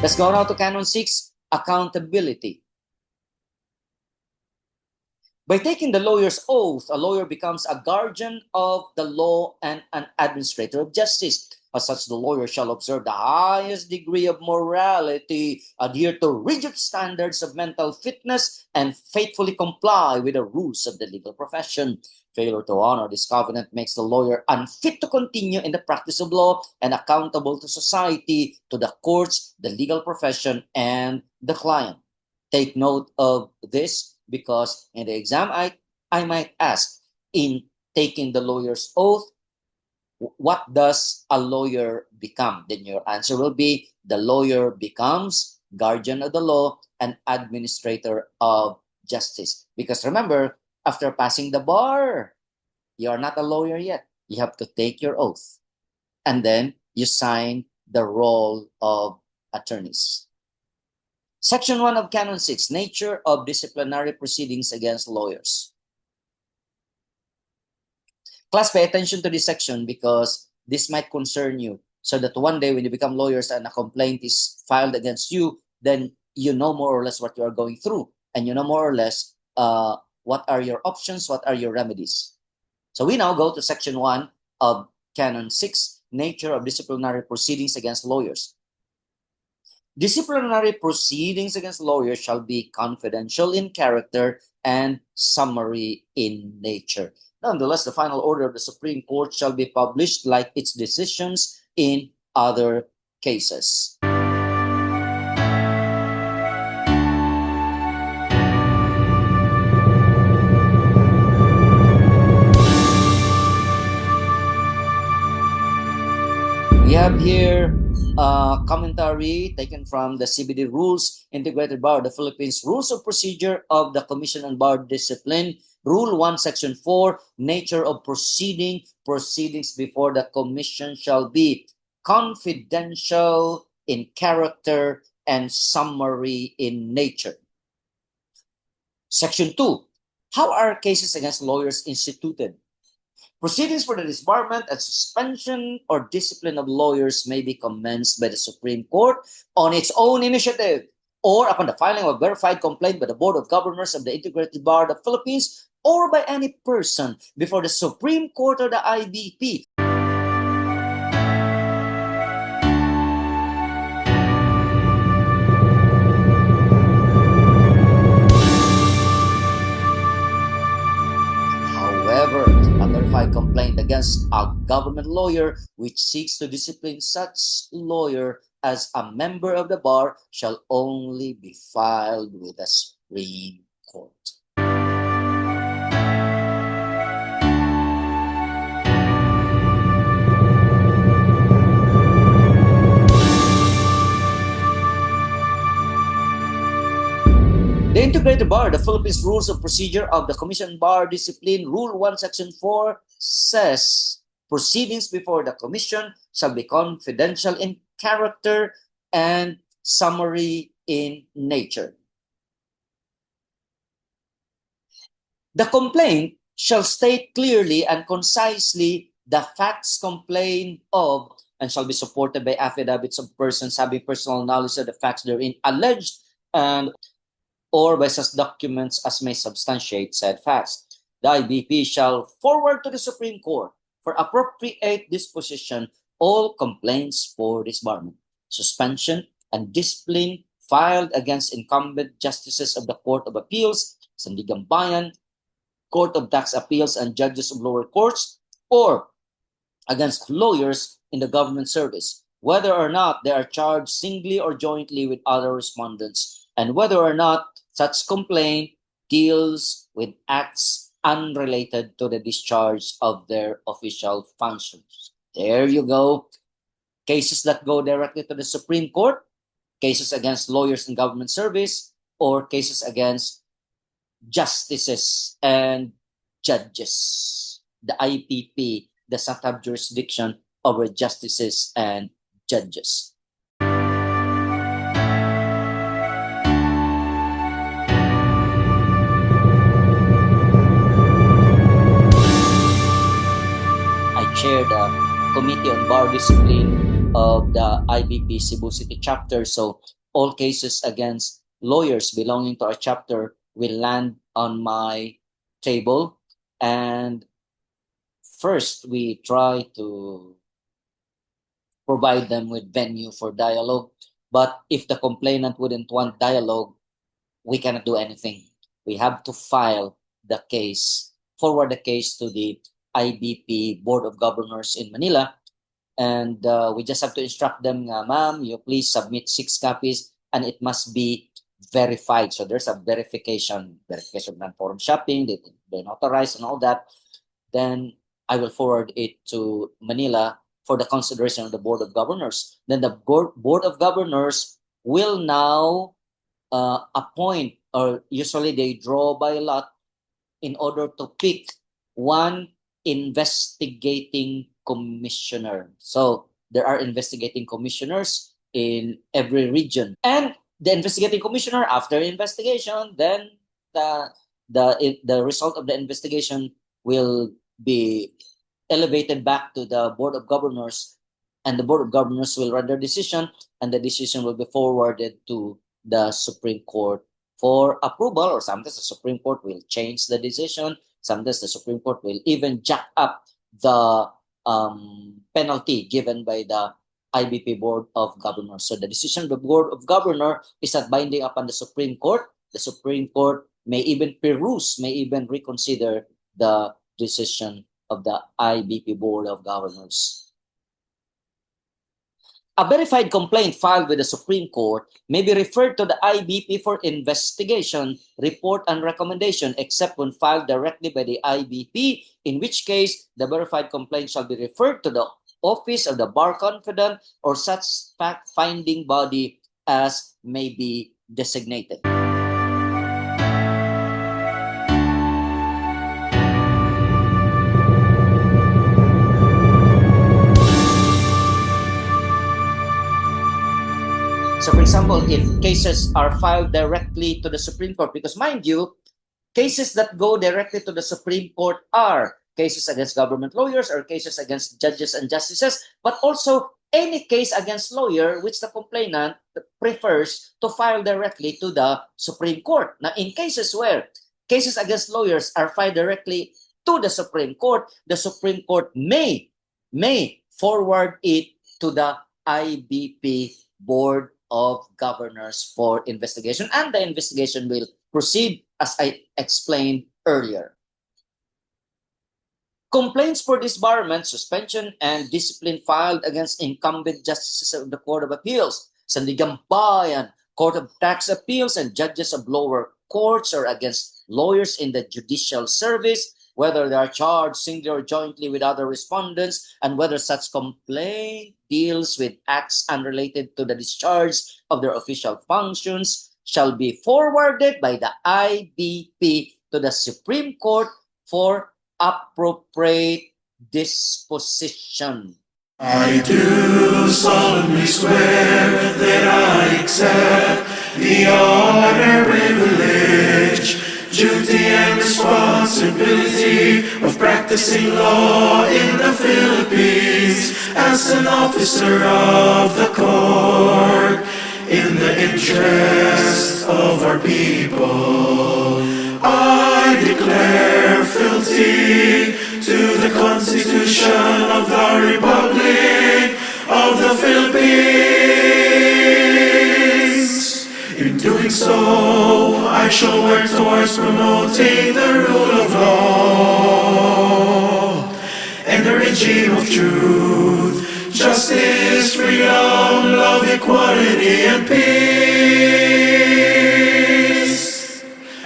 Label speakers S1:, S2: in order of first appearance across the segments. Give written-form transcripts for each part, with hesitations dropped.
S1: Let's go now to Canon 6, accountability. By taking the lawyer's oath, a lawyer becomes a guardian of the law and an administrator of justice. As such, the lawyer shall observe the highest degree of morality, adhere to rigid standards of mental fitness, and faithfully comply with the rules of the legal profession. Failure to honor this covenant makes the lawyer unfit to continue in the practice of law and accountable to society, to the courts, the legal profession, and the client. Take note of this, because in the exam, I might ask, in taking the lawyer's oath, what does a lawyer become? Then your answer will be, the lawyer becomes guardian of the law and administrator of justice. Because remember, after passing the bar, you are not a lawyer yet. You have to take your oath. And then you sign the roll of attorneys. Section 1 of Canon 6, nature of disciplinary proceedings against lawyers. Class, pay attention to this section because this might concern you, so that one day when you become lawyers and a complaint is filed against you, then you know more or less what you are going through, and you know more or less what are your options, what are your remedies. So we now go to Section 1 of Canon 6, nature of disciplinary proceedings against lawyers. Disciplinary proceedings against lawyers shall be confidential in character and summary in nature. Nonetheless, the final order of the Supreme Court shall be published like its decisions in other cases. We have here a commentary taken from the CBD Rules, Integrated Bar of the Philippines, Rules of Procedure of the Commission on Bar Discipline, Rule 1, Section 4, nature of proceeding. Proceedings before the commission shall be confidential in character and summary in nature. Section 2, how are cases against lawyers instituted? Proceedings for the disbarment and suspension or discipline of lawyers may be commenced by the Supreme Court on its own initiative, or upon the filing of a verified complaint by the Board of Governors of the Integrated Bar of the Philippines, or by any person before the Supreme Court or the IBP. However, a verified complaint against a government lawyer which seeks to discipline such lawyer as a member of the bar shall only be filed with the Supreme Court. The Integrated Bar, the Philippines Rules of Procedure of the Commission Bar Discipline, Rule 1, Section 4 says, proceedings before the Commission shall be confidential in character and summary in nature. The complaint shall state clearly and concisely the facts complained of and shall be supported by affidavits of persons having personal knowledge of the facts therein alleged, and or by such documents as may substantiate said facts. The IBP shall forward to the Supreme Court for appropriate disposition all complaints for disbarment, suspension, and discipline filed against incumbent justices of the Court of Appeals, Sandigan Bayan, Court of Tax Appeals, and judges of lower courts, or against lawyers in the government service, whether or not they are charged singly or jointly with other respondents, and whether or not such complaint deals with acts unrelated to the discharge of their official functions. There you go. Cases that go directly to the Supreme Court, cases against lawyers in government service, or cases against justices and judges. The IPP does not have jurisdiction over justices and judges. I chair the Committee on Bar Discipline of the IBP Cebu City chapter. So all cases against lawyers belonging to our chapter will land on my table. And first, we try to provide them with venue for dialogue. But if the complainant wouldn't want dialogue, we cannot do anything. We have to file the case, forward the case to the IBP Board of Governors in Manila. And we just have to instruct them, ma'am, you please submit 6 copies and it must be verified. So there's a verification of non-forum shopping, they're authorized and all that. Then I will forward it to Manila for the consideration of the Board of Governors. Then the Board of Governors will now appoint, or usually they draw by lot in order to pick one investigating commissioner. So there are investigating commissioners in every region. And the investigating commissioner, after investigation, then the result of the investigation will be elevated back to the Board of Governors, and the Board of Governors will render decision, and the decision will be forwarded to the Supreme Court for approval, or sometimes the Supreme Court will change the decision. Sometimes the Supreme Court will even jack up the penalty given by the IBP Board of Governors. So the decision of the Board of Governors is not binding upon the Supreme Court. The Supreme Court may even peruse, may even reconsider the decision of the IBP Board of Governors. A verified complaint filed with the Supreme Court may be referred to the IBP for investigation, report, and recommendation, except when filed directly by the IBP, in which case the verified complaint shall be referred to the Office of the Bar Confidant or such fact-finding body as may be designated. So for example, if cases are filed directly to the Supreme Court, because mind you, cases that go directly to the Supreme Court are cases against government lawyers or cases against judges and justices, but also any case against lawyer which the complainant prefers to file directly to the Supreme Court. Now, in cases where cases against lawyers are filed directly to the Supreme Court may forward it to the IBP Board of Governors for investigation, and the investigation will proceed as I explained earlier. Complaints for disbarment, suspension, and discipline filed against incumbent justices of the Court of Appeals, Sandigan Bayan, Court of Tax Appeals, and judges of lower courts, or against lawyers in the judicial service, whether they are charged singly or jointly with other respondents, and whether such complaint deals with acts unrelated to the discharge of their official functions, shall be forwarded by the IBP to the Supreme Court for appropriate disposition.
S2: I do solemnly swear that I accept the honor, privilege, duty, and responsibility of practicing law in the Philippines as an officer of the court in the interest of our people. I declare fealty to the Constitution of the Republic of the Philippines. In doing so, I shall work towards promoting the rule of law and the regime of truth, justice, freedom, love, equality, and peace.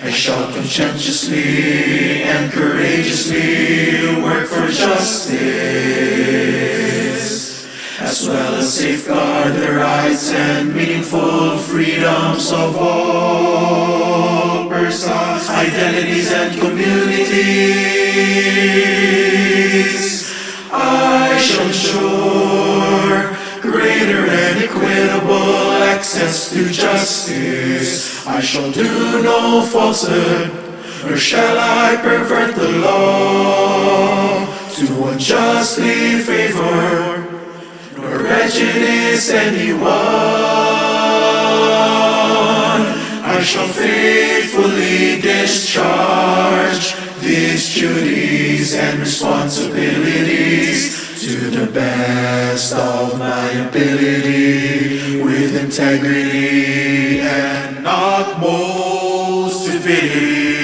S2: I shall conscientiously and courageously work for justice, as well as safeguard the rights and meaningful freedoms of all persons, identities, and communities. I shall ensure greater and equitable access to justice. I shall do no falsehood, nor shall I pervert the law to unjustly favor, nor or prejudice anyone. I shall faithfully discharge these duties and responsibilities to the best of my ability, with integrity and utmost civility.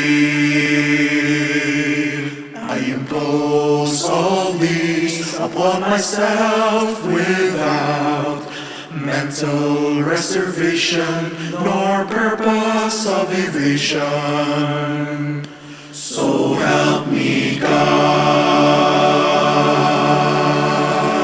S2: I impose all these upon myself without mental reservation nor purpose of evasion. So help me God.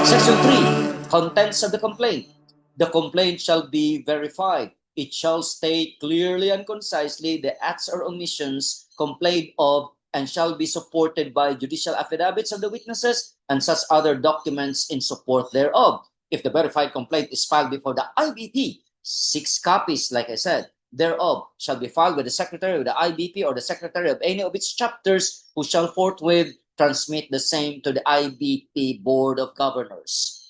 S1: Section 3. Contents of the complaint. The complaint shall be verified. It shall state clearly and concisely the acts or omissions complained of, and shall be supported by judicial affidavits of the witnesses and such other documents in support thereof. If the verified complaint is filed before the IBP, 6 copies, like I said, thereof shall be filed with the secretary of the IBP or the secretary of any of its chapters, who shall forthwith transmit the same to the IBP Board of Governors.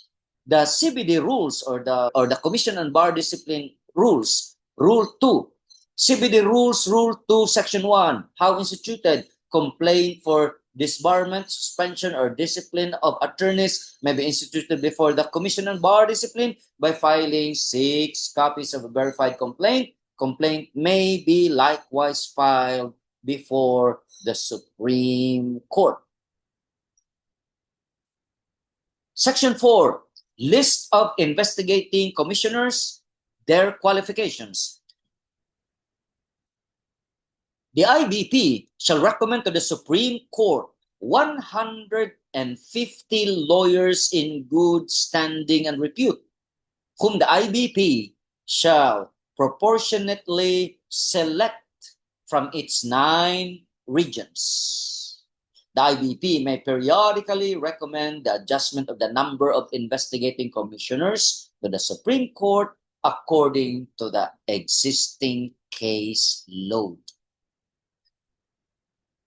S1: The CBD rules, or the Commission on Bar Discipline rules, Rule 2. CBD rules, Rule 2, Section 1. How instituted? Complaint for disbarment, suspension, or discipline of attorneys may be instituted before the Commission on Bar Discipline by filing 6 copies of a verified complaint. Complaint may be likewise filed before the Supreme Court. Section 4. List of investigating commissioners, their qualifications. The IBP shall recommend to the Supreme Court 150 lawyers in good standing and repute, whom the IBP shall proportionately select from its 9 regions. The IBP may periodically recommend the adjustment of the number of investigating commissioners to the Supreme Court according to the existing case load.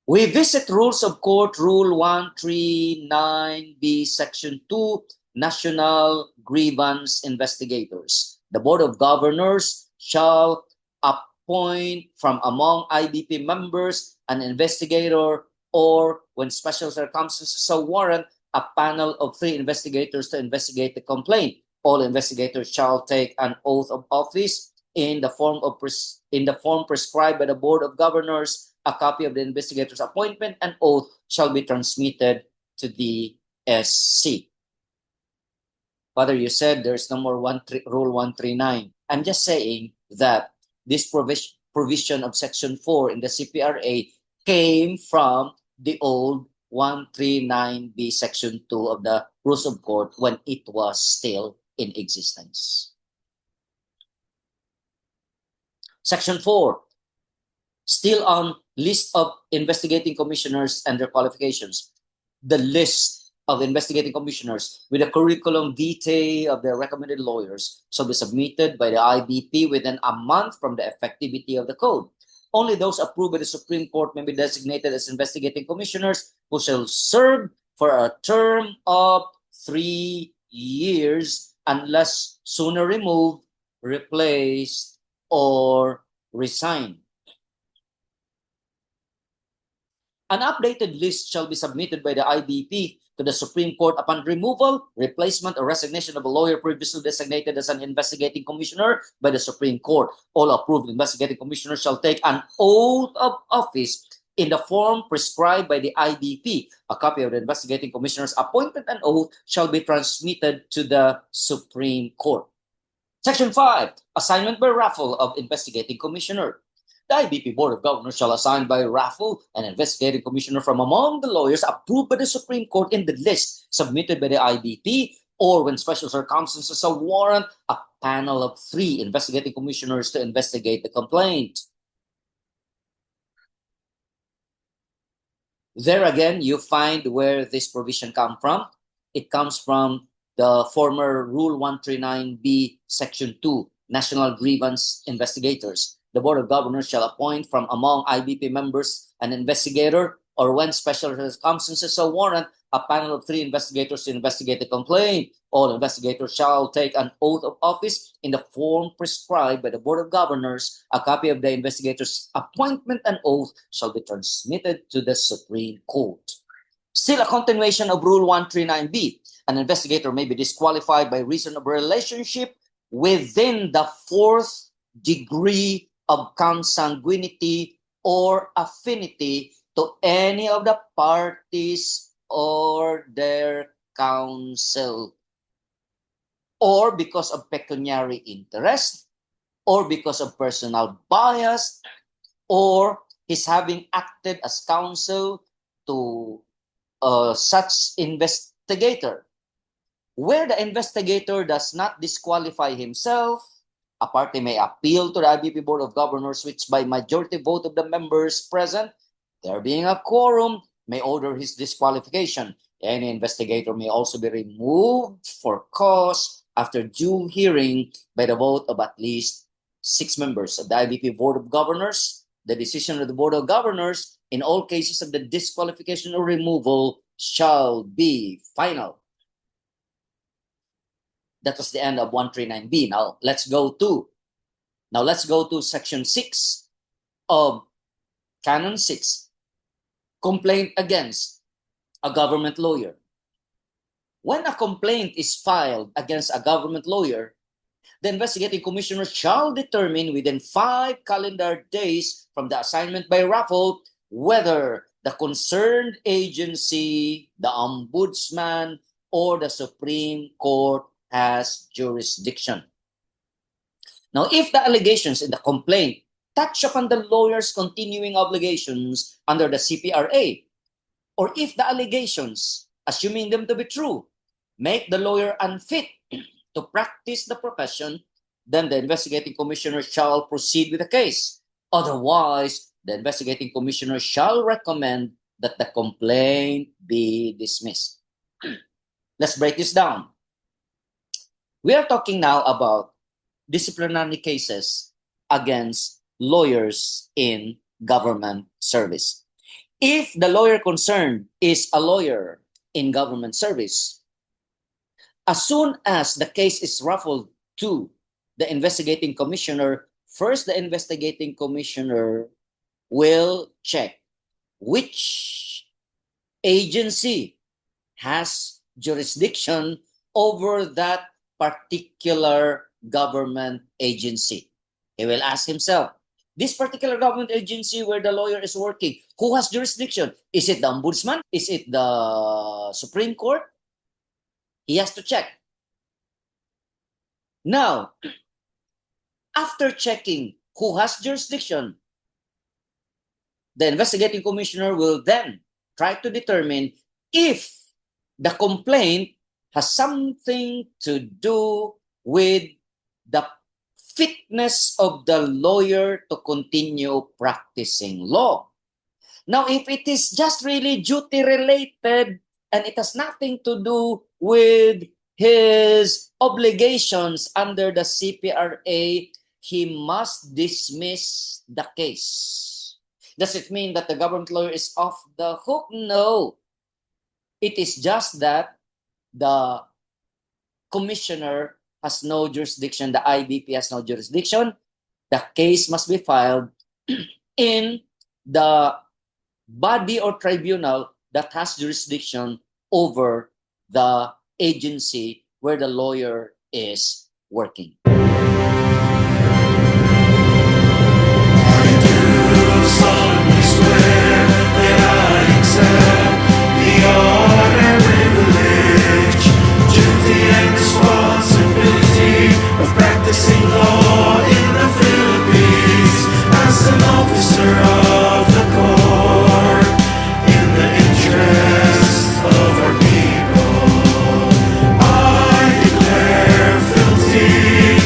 S1: We visit Rules of Court, Rule 139B, Section 2, National Grievance Investigators. The Board of Governors shall appoint from among IBP members an investigator, or, when special circumstances so warrant, a panel of 3 investigators to investigate the complaint. All investigators shall take an oath of office in the form prescribed by the Board of Governors. A copy of the investigator's appointment and oath shall be transmitted to the SC. Father, you said there's no more Rule 139. I'm just saying that this provision of Section 4 in the CPRA came from the old 139B Section 2 of the Rules of Court when it was still in existence. Section 4. Still on list of investigating commissioners and their qualifications. The list of investigating commissioners with a curriculum vitae of their recommended lawyers shall be submitted by the IBP within a month from the effectivity of the code. Only those approved by the Supreme Court may be designated as investigating commissioners, who shall serve for a term of 3 years unless sooner removed, replaced, or resigned. An updated list shall be submitted by the IBP to the Supreme Court upon removal, replacement, or resignation of a lawyer previously designated as an investigating commissioner by the Supreme Court. All approved investigating commissioners shall take an oath of office in the form prescribed by the IBP. A copy of the investigating commissioner's appointment and oath shall be transmitted to the Supreme Court. Section 5. Assignment by raffle of investigating commissioner. The IBP Board of Governors shall assign by raffle an investigating commissioner from among the lawyers approved by the Supreme Court in the list submitted by the IBP, or, when special circumstances so warrant, a panel of 3 investigating commissioners to investigate the complaint. There again, you find where this provision comes from. It comes from the former Rule 139B, Section 2, National Grievance Investigators. The Board of Governors shall appoint from among IBP members an investigator, or when special circumstances so warrant, a panel of 3 investigators to investigate the complaint. All investigators shall take an oath of office in the form prescribed by the Board of Governors. A copy of the investigator's appointment and oath shall be transmitted to the Supreme Court. Still a continuation of Rule 139B. An investigator may be disqualified by reason of relationship within the 4th degree of consanguinity or affinity to any of the parties or their counsel, or because of pecuniary interest, or because of personal bias, or his having acted as counsel to such investigator. Where the investigator does not disqualify himself, a party may appeal to the IBP Board of Governors, which by majority vote of the members present, there being a quorum, may order his disqualification. Any investigator may also be removed for cause after due hearing by the vote of at least 6 members of the IBP Board of Governors. The decision of the Board of Governors in all cases of the disqualification or removal shall be final. That was the end of 139B. Now let's go to section 6 of Canon 6. Complaint against a government lawyer. When a complaint is filed against a government lawyer, the investigating commissioner shall determine within 5 calendar days from the assignment by raffle whether the concerned agency, the ombudsman, or the Supreme Court has jurisdiction. Now, if the allegations in the complaint touch upon the lawyer's continuing obligations under the CPRA, or if the allegations, assuming them to be true, make the lawyer unfit to practice the profession, then the investigating commissioner shall proceed with the case. Otherwise, the investigating commissioner shall recommend that the complaint be dismissed. Let's break this down. We are talking now about disciplinary cases against lawyers in government service. If the lawyer concerned is a lawyer in government service, as soon as the case is referred to the investigating commissioner, first the investigating commissioner will check which agency has jurisdiction over that particular government agency. He will ask himself, this particular government agency where the lawyer is working, who has jurisdiction? Is it the ombudsman? Is it the Supreme Court? He has to check. Now, after checking who has jurisdiction, the investigating commissioner will then try to determine if the complaint has something to do with the fitness of the lawyer to continue practicing law. Now, if it is just really duty related and it has nothing to do with his obligations under the CPRA, he must dismiss the case. Does it mean that the government lawyer is off the hook? No. It is just that the commissioner has no jurisdiction, the IBP has no jurisdiction. The case must be filed in the body or tribunal that has jurisdiction over the agency where the lawyer is working.
S2: Solemnly swear that I accept the honor, privilege, duty, and responsibility of practicing law in the Philippines as an officer of the court in the interest of our people. I declare fealty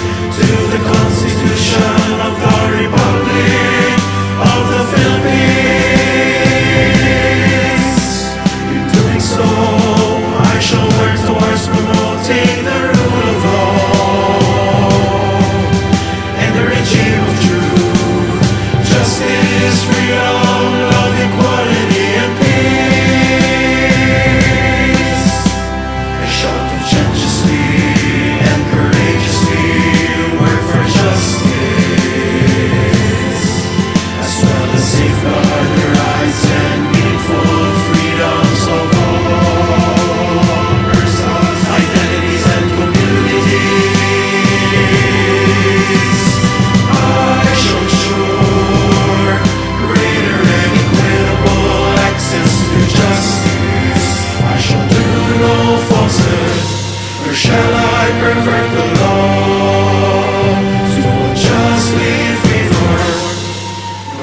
S2: shall I pervert the law to unjustly favor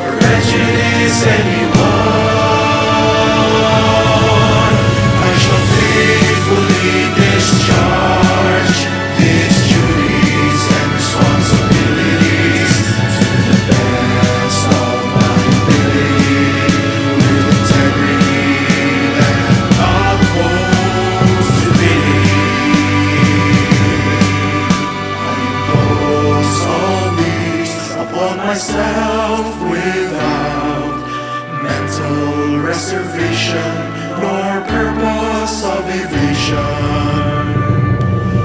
S2: or prejudice anyone? I shall faithfully discharge these duties and responsibilities to the best of my ability, with integrity that upholds divinity. I impose all these upon myself without mental reservation nor purpose of evasion.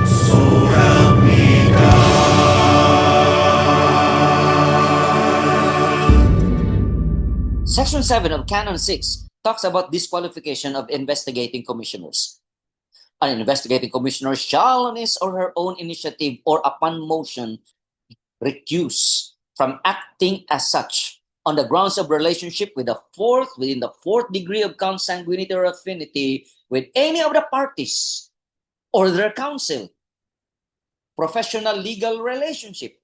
S2: So help me God.
S1: Section 7 of Canon 6 talks about disqualification of investigating commissioners. An investigating commissioner shall, on his or her own initiative or upon motion, recuse from acting as such on the grounds of relationship with the fourth, within the fourth degree of consanguinity or affinity with any of the parties or their counsel, professional legal relationship,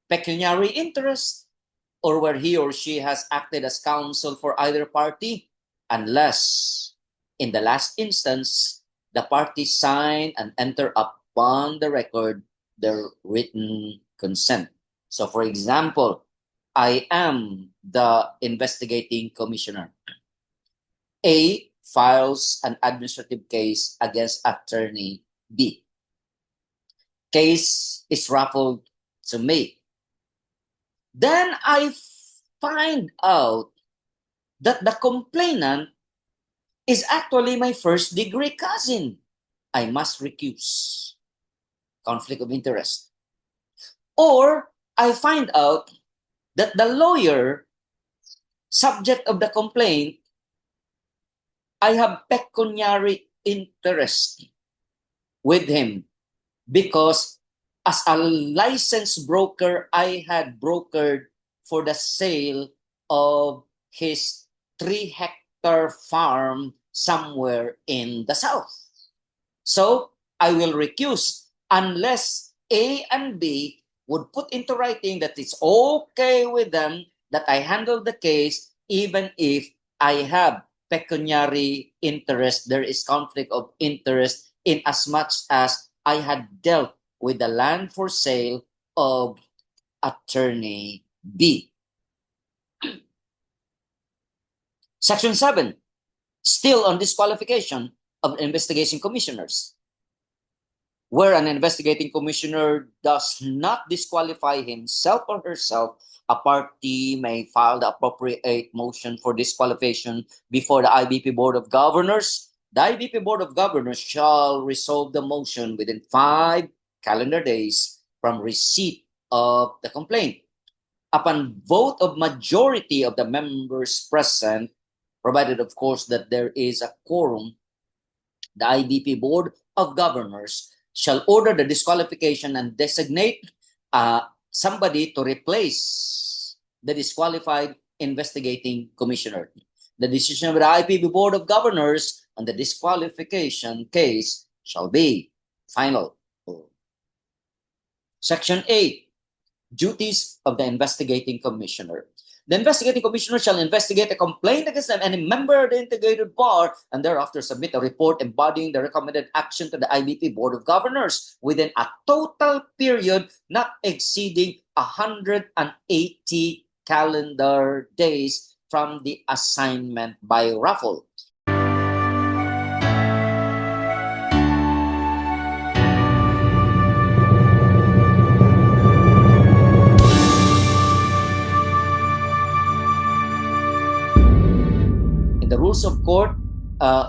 S1: pecuniary interest, or where he or she has acted as counsel for either party, unless, in the last instance, the parties sign and enter upon the record their written consent. So, for example, I am the investigating commissioner. A files an administrative case against attorney B. Case is referred to me. Then I find out that the complainant is actually my first degree cousin. I must recuse. Conflict of interest. Or I find out that the lawyer, subject of the complaint, I have pecuniary interest with him because as a licensed broker, I had brokered for the sale of his 3-hectare farm somewhere in the south. So I will recuse unless A and B would put into writing that it's okay with them that I handle the case even if I have pecuniary interest. There is conflict of interest in as much as I had dealt with the land for sale of attorney B. Section 7, still on disqualification of investigation commissioners. Where an investigating commissioner does not disqualify himself or herself, a party may file the appropriate motion for disqualification before the IBP Board of Governors. The IBP Board of Governors shall resolve the motion within 5 calendar days from receipt of the complaint. Upon vote of majority of the members present, provided of course that there is a quorum, the IBP Board of Governors shall order the disqualification and designate somebody to replace the disqualified investigating commissioner. The decision of the IBP Board of Governors on the disqualification case shall be final. Section 8, duties of the investigating commissioner. The investigating commissioner shall investigate a complaint against any member of the integrated bar and thereafter submit a report embodying the recommended action to the IBP Board of Governors within a total period not exceeding 180 calendar days from the assignment by raffle. The rules of court,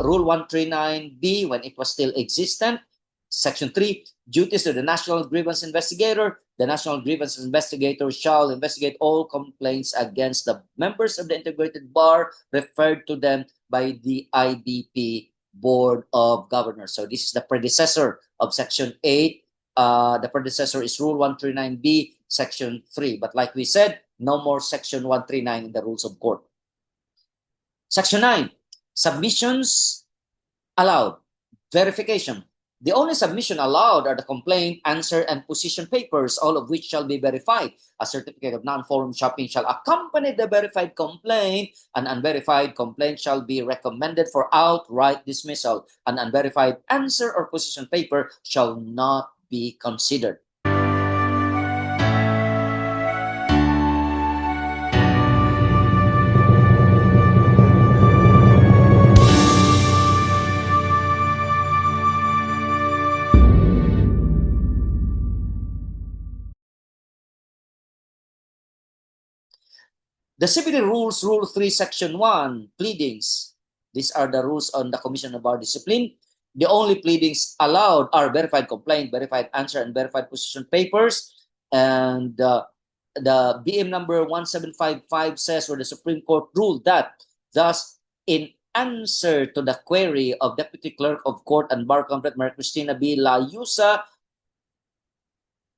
S1: Rule 139B, when it was still existent. Section 3, duties of the National Grievance Investigator. The National Grievance Investigator shall investigate all complaints against the members of the integrated bar referred to them by the IBP Board of Governors. So this is the predecessor of Section 8. The predecessor is Rule 139B, Section 3. But like we said, no more Section 139 in the rules of court. Section 9, submissions allowed. Verification. The only submission allowed are the complaint, answer, and position papers, all of which shall be verified. A certificate of non-forum shopping shall accompany the verified complaint. An unverified complaint shall be recommended for outright dismissal. An unverified answer or position paper shall not be considered. The CBD rules, Rule 3, Section 1, pleadings. These are the rules on the Commission of Bar Discipline. The only pleadings allowed are verified complaint, verified answer, and verified position papers. And the BM number 1755 says, where the Supreme Court ruled that, thus, in answer to the query of Deputy Clerk of Court and Bar Complaint Maria Cristina B. Layusa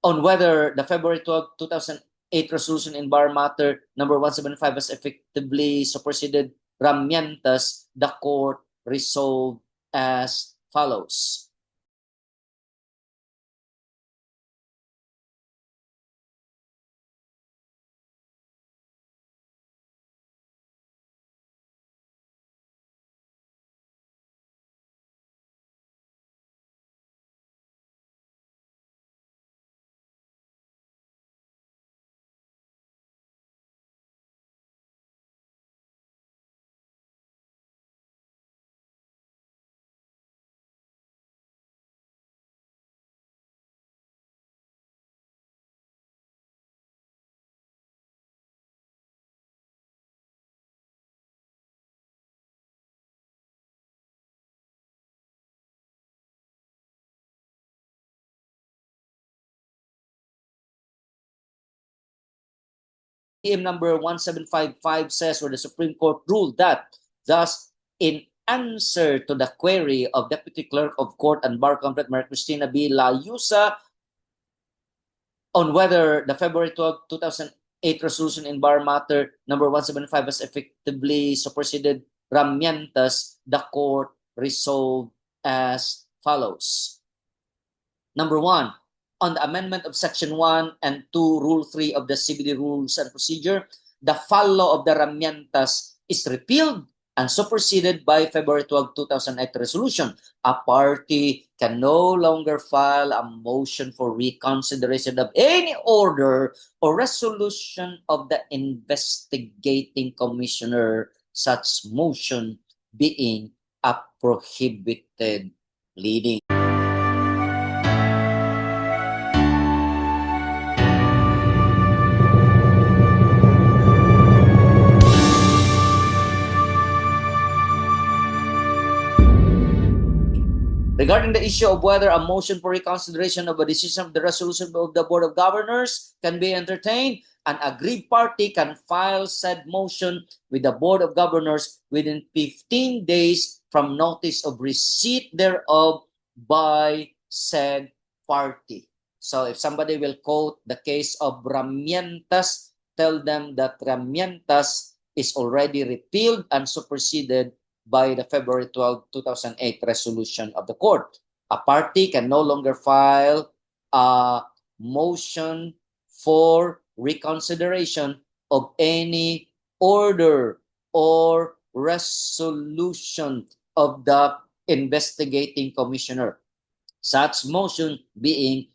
S1: on whether the February 12, 2008 resolution in bar matter number 175 has effectively superseded ramientas, the court resolved as follows. BM number 1755 says, where the Supreme Court ruled that, thus, in answer to the query of Deputy Clerk of Court and Bar Complaint Maria Cristina B. Layusa on whether the February 12, 2008 resolution in bar matter number 175 has effectively superseded ramientas, the court resolved as follows. Number 1, on the amendment of Section 1 and 2, Rule 3 of the CBD Rules and Procedure, the follow of the ramientas is repealed and superseded by February 12, 2008 resolution. A party can no longer file a motion for reconsideration of any order or resolution of the investigating commissioner, such motion being a prohibited pleading. Regarding the issue of whether a motion for reconsideration of a decision of the resolution of the Board of Governors can be entertained, an aggrieved party can file said motion with the Board of Governors within 15 days from notice of receipt thereof by said party. So if somebody will quote the case of ramientas, tell them that ramientas is already repealed and superseded by the February 12, 2008 resolution of the court. A party can no longer file a motion for reconsideration of any order or resolution of the investigating commissioner, such motion being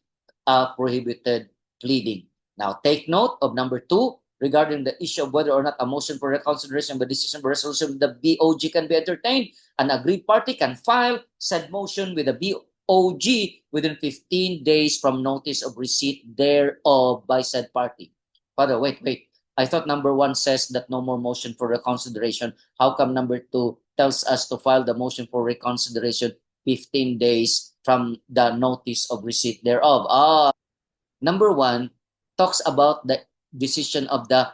S1: a prohibited pleading. Now, take note of number 2, regarding the issue of whether or not a motion for reconsideration of a decision or resolution of the BOG can be entertained. An aggrieved party can file said motion with the BOG within 15 days from notice of receipt thereof by said party. Father, wait. I thought number 1 says that no more motion for reconsideration. How come number 2 tells us to file the motion for reconsideration 15 days from the notice of receipt thereof? Number 1 talks about the decision of the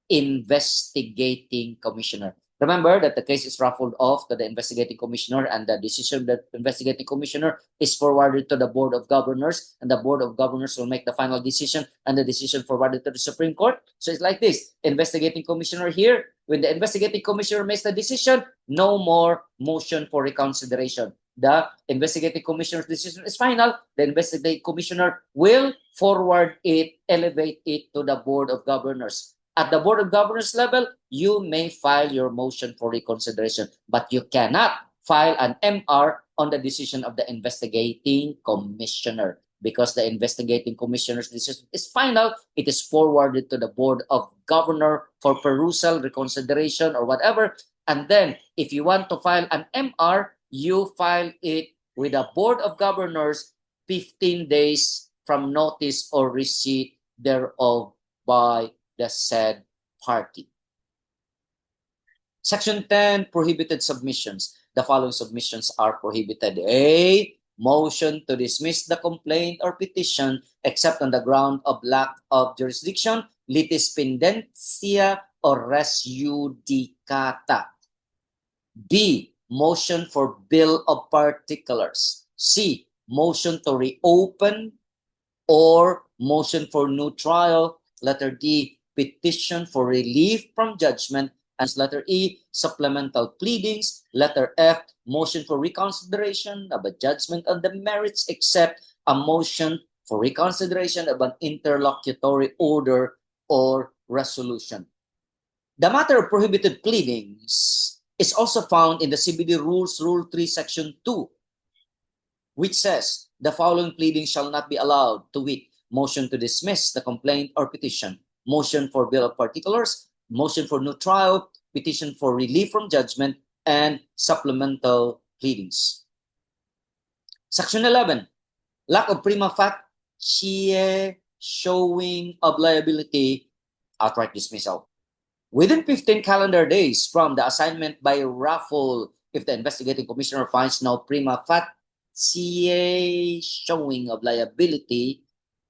S1: investigating commissioner. Remember that the case is raffled off to the investigating commissioner, and the decision of the investigating commissioner is forwarded to the Board of Governors, and the Board of Governors will make the final decision, and the decision forwarded to the Supreme Court. So it's like this: investigating commissioner here, when the investigating commissioner makes the decision, no more motion for reconsideration. the investigating commissioner's decision is final, the investigating commissioner will forward it, elevate it to the Board of Governors. At the Board of Governors level, you may file your motion for reconsideration, but you cannot file an MR on the decision of the investigating commissioner, because the investigating commissioner's decision is final. It is forwarded to the Board of Governors for perusal, reconsideration, or whatever. And then, if you want to file an MR, you file it with the Board of Governors 15 days from notice or receipt thereof by the said party. Section 10, prohibited submissions. The following submissions are prohibited. A, motion to dismiss the complaint or petition except on the ground of lack of jurisdiction, litis pendentia, or res judicata. B, motion for bill of particulars. C, motion to reopen or motion for new trial. Letter D, petition for relief from judgment. And letter E, supplemental pleadings. Letter F, motion for reconsideration of a judgment on the merits except a motion for reconsideration of an interlocutory order or resolution. The matter of prohibited pleadings is also found in the CBD Rules, Rule 3, Section 2, which says the following pleadings shall not be allowed, to wit, motion to dismiss the complaint or petition, motion for bill of particulars, motion for new trial, petition for relief from judgment, and supplemental pleadings. Section 11, lack of prima facie showing of liability, outright dismissal. Within 15 calendar days from the assignment by raffle, if the investigating commissioner finds no prima facie showing of liability,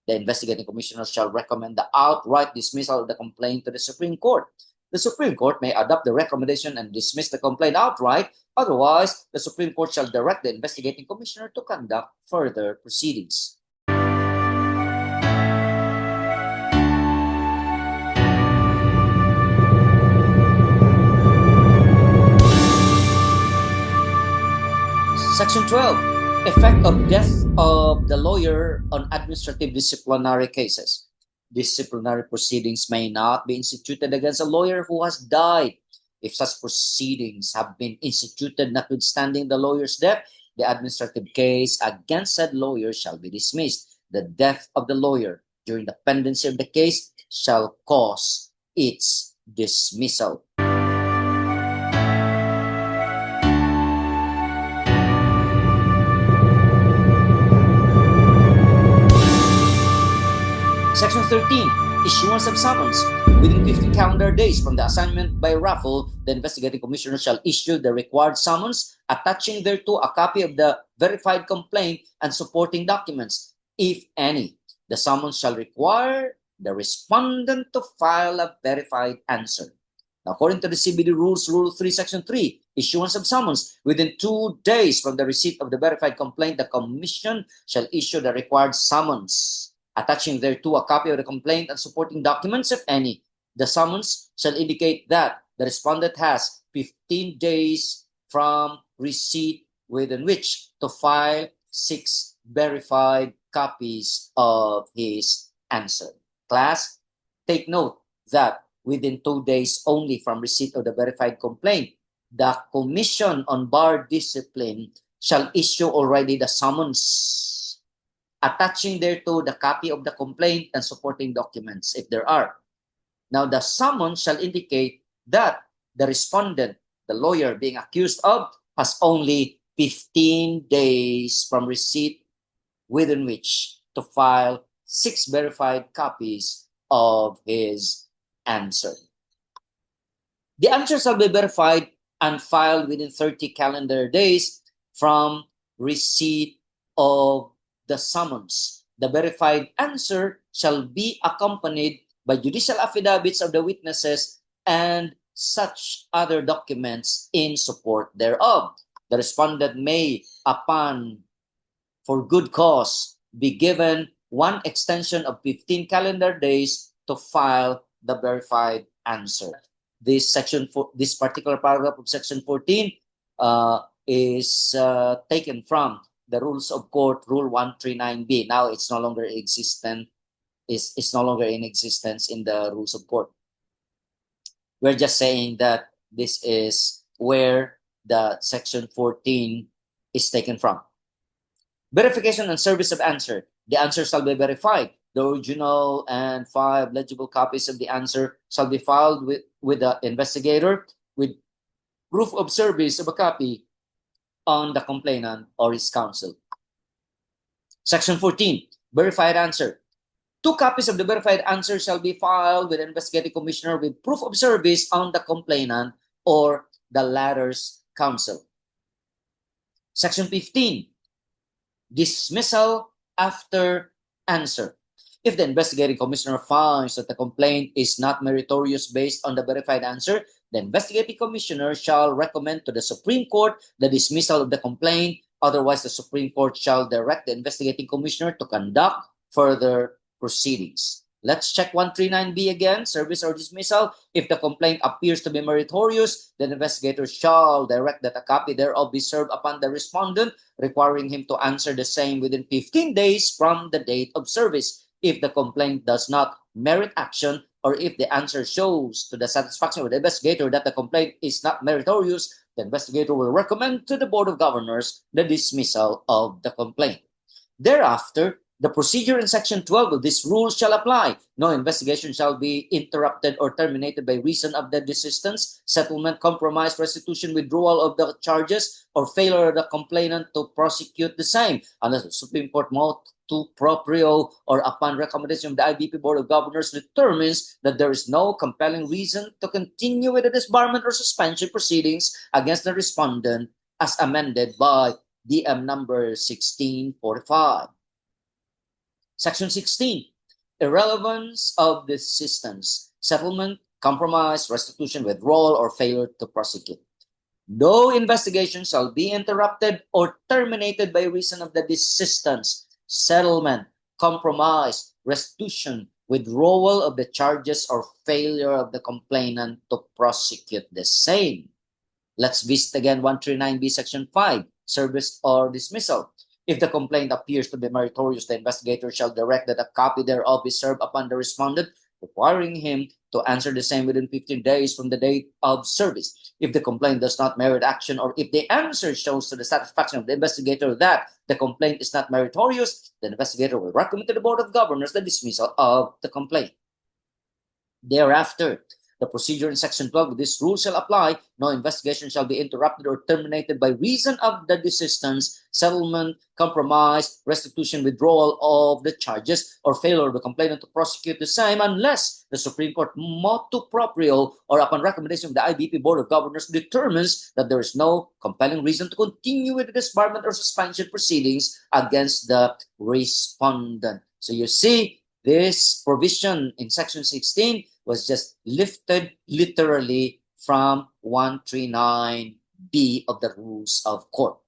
S1: the investigating commissioner shall recommend the outright dismissal of the complaint to the Supreme Court. The Supreme Court may adopt the recommendation and dismiss the complaint outright. Otherwise, the Supreme Court shall direct the investigating commissioner to conduct further proceedings. Section 12, effect of death of the lawyer on administrative disciplinary cases. Disciplinary proceedings may not be instituted against a lawyer who has died. If such proceedings have been instituted notwithstanding the lawyer's death, the administrative case against said lawyer shall be dismissed. The death of the lawyer during the pendency of the case shall cause its dismissal. Section 13, issuance of summons. Within 15 calendar days from the assignment by raffle, the investigating commissioner shall issue the required summons, attaching thereto a copy of the verified complaint and supporting documents, if any. The summons shall require the respondent to file a verified answer. Now, according to the CBD Rules, Rule 3, Section 3, issuance of summons. Within 2 days from the receipt of the verified complaint, the commission shall issue the required summons, attaching thereto a copy of the complaint and supporting documents, if any. The summons shall indicate that the respondent has 15 days from receipt within which to file 6 verified copies of his answer. Class, take note that within 2 days only from receipt of the verified complaint, the Commission on Bar Discipline shall issue already the summons, attaching thereto the copy of the complaint and supporting documents, if there are. Now, the summons shall indicate that the respondent, the lawyer being accused of, has only 15 days from receipt within which to file 6 verified copies of his answer. The answer shall be verified and filed within 30 calendar days from receipt of the summons. The verified answer shall be accompanied by judicial affidavits of the witnesses and such other documents in support thereof. The respondent may, upon for good cause, be given 1 extension of 15 calendar days to file the verified answer. This particular paragraph of Section 14 is taken from the Rules of Court, Rule 139B. Now it's no longer existent. Is no longer in existence in the Rules of Court. We're just saying that this is where the Section 14 is taken from. Verification and service of answer. The answer shall be verified. The original and 5 legible copies of the answer shall be filed with the investigator with proof of service of a copy on the complainant or his counsel. Section 14, verified answer. 2 copies of the verified answer shall be filed with the investigating commissioner with proof of service on the complainant or the latter's counsel. Section 15, dismissal after answer. If the investigating commissioner finds that the complaint is not meritorious based on the verified answer, the investigating commissioner shall recommend to the Supreme Court the dismissal of the complaint. Otherwise, the Supreme Court shall direct the investigating commissioner to conduct further proceedings. Let's check 139B again, service or dismissal. If the complaint appears to be meritorious, the investigator shall direct that a copy thereof be served upon the respondent, requiring him to answer the same within 15 days from the date of service. If the complaint does not merit action, or if the answer shows to the satisfaction of the investigator that the complaint is not meritorious, the investigator will recommend to the Board of Governors the dismissal of the complaint. Thereafter, the procedure in Section 12 of this rule shall apply. No investigation shall be interrupted or terminated by reason of the desistance, settlement, compromise, restitution, withdrawal of the charges, or failure of the complainant to prosecute the same, unless the Supreme Court motu proprio or upon recommendation of the IBP Board of Governors determines that there is no compelling reason to continue with the disbarment or suspension proceedings against the respondent as amended by DM number 1645. Section 16, irrelevance of desistance, settlement, compromise, restitution, withdrawal, or failure to prosecute. No investigation shall be interrupted or terminated by reason of the desistance, settlement, compromise, restitution, withdrawal of the charges, or failure of the complainant to prosecute the same. Let's visit again 139B Section 5, service or dismissal. If the complaint appears to be meritorious, the investigator shall direct that a copy thereof be served upon the respondent, requiring him to answer the same within 15 days from the date of service. If the complaint does not merit action, or if the answer shows to the satisfaction of the investigator that the complaint is not meritorious, the investigator will recommend to the Board of Governors the dismissal of the complaint. Thereafter, the procedure in Section 12 of this rule shall apply. No investigation shall be interrupted or terminated by reason of the desistance, settlement, compromise, restitution, withdrawal of the charges, or failure of the complainant to prosecute the same unless the Supreme Court motu proprio or upon recommendation of the IBP Board of Governors determines that there is no compelling reason to continue with the disbarment or suspension proceedings against the respondent. So you see, this provision in Section 16 was just lifted literally from 139B of the Rules of Court.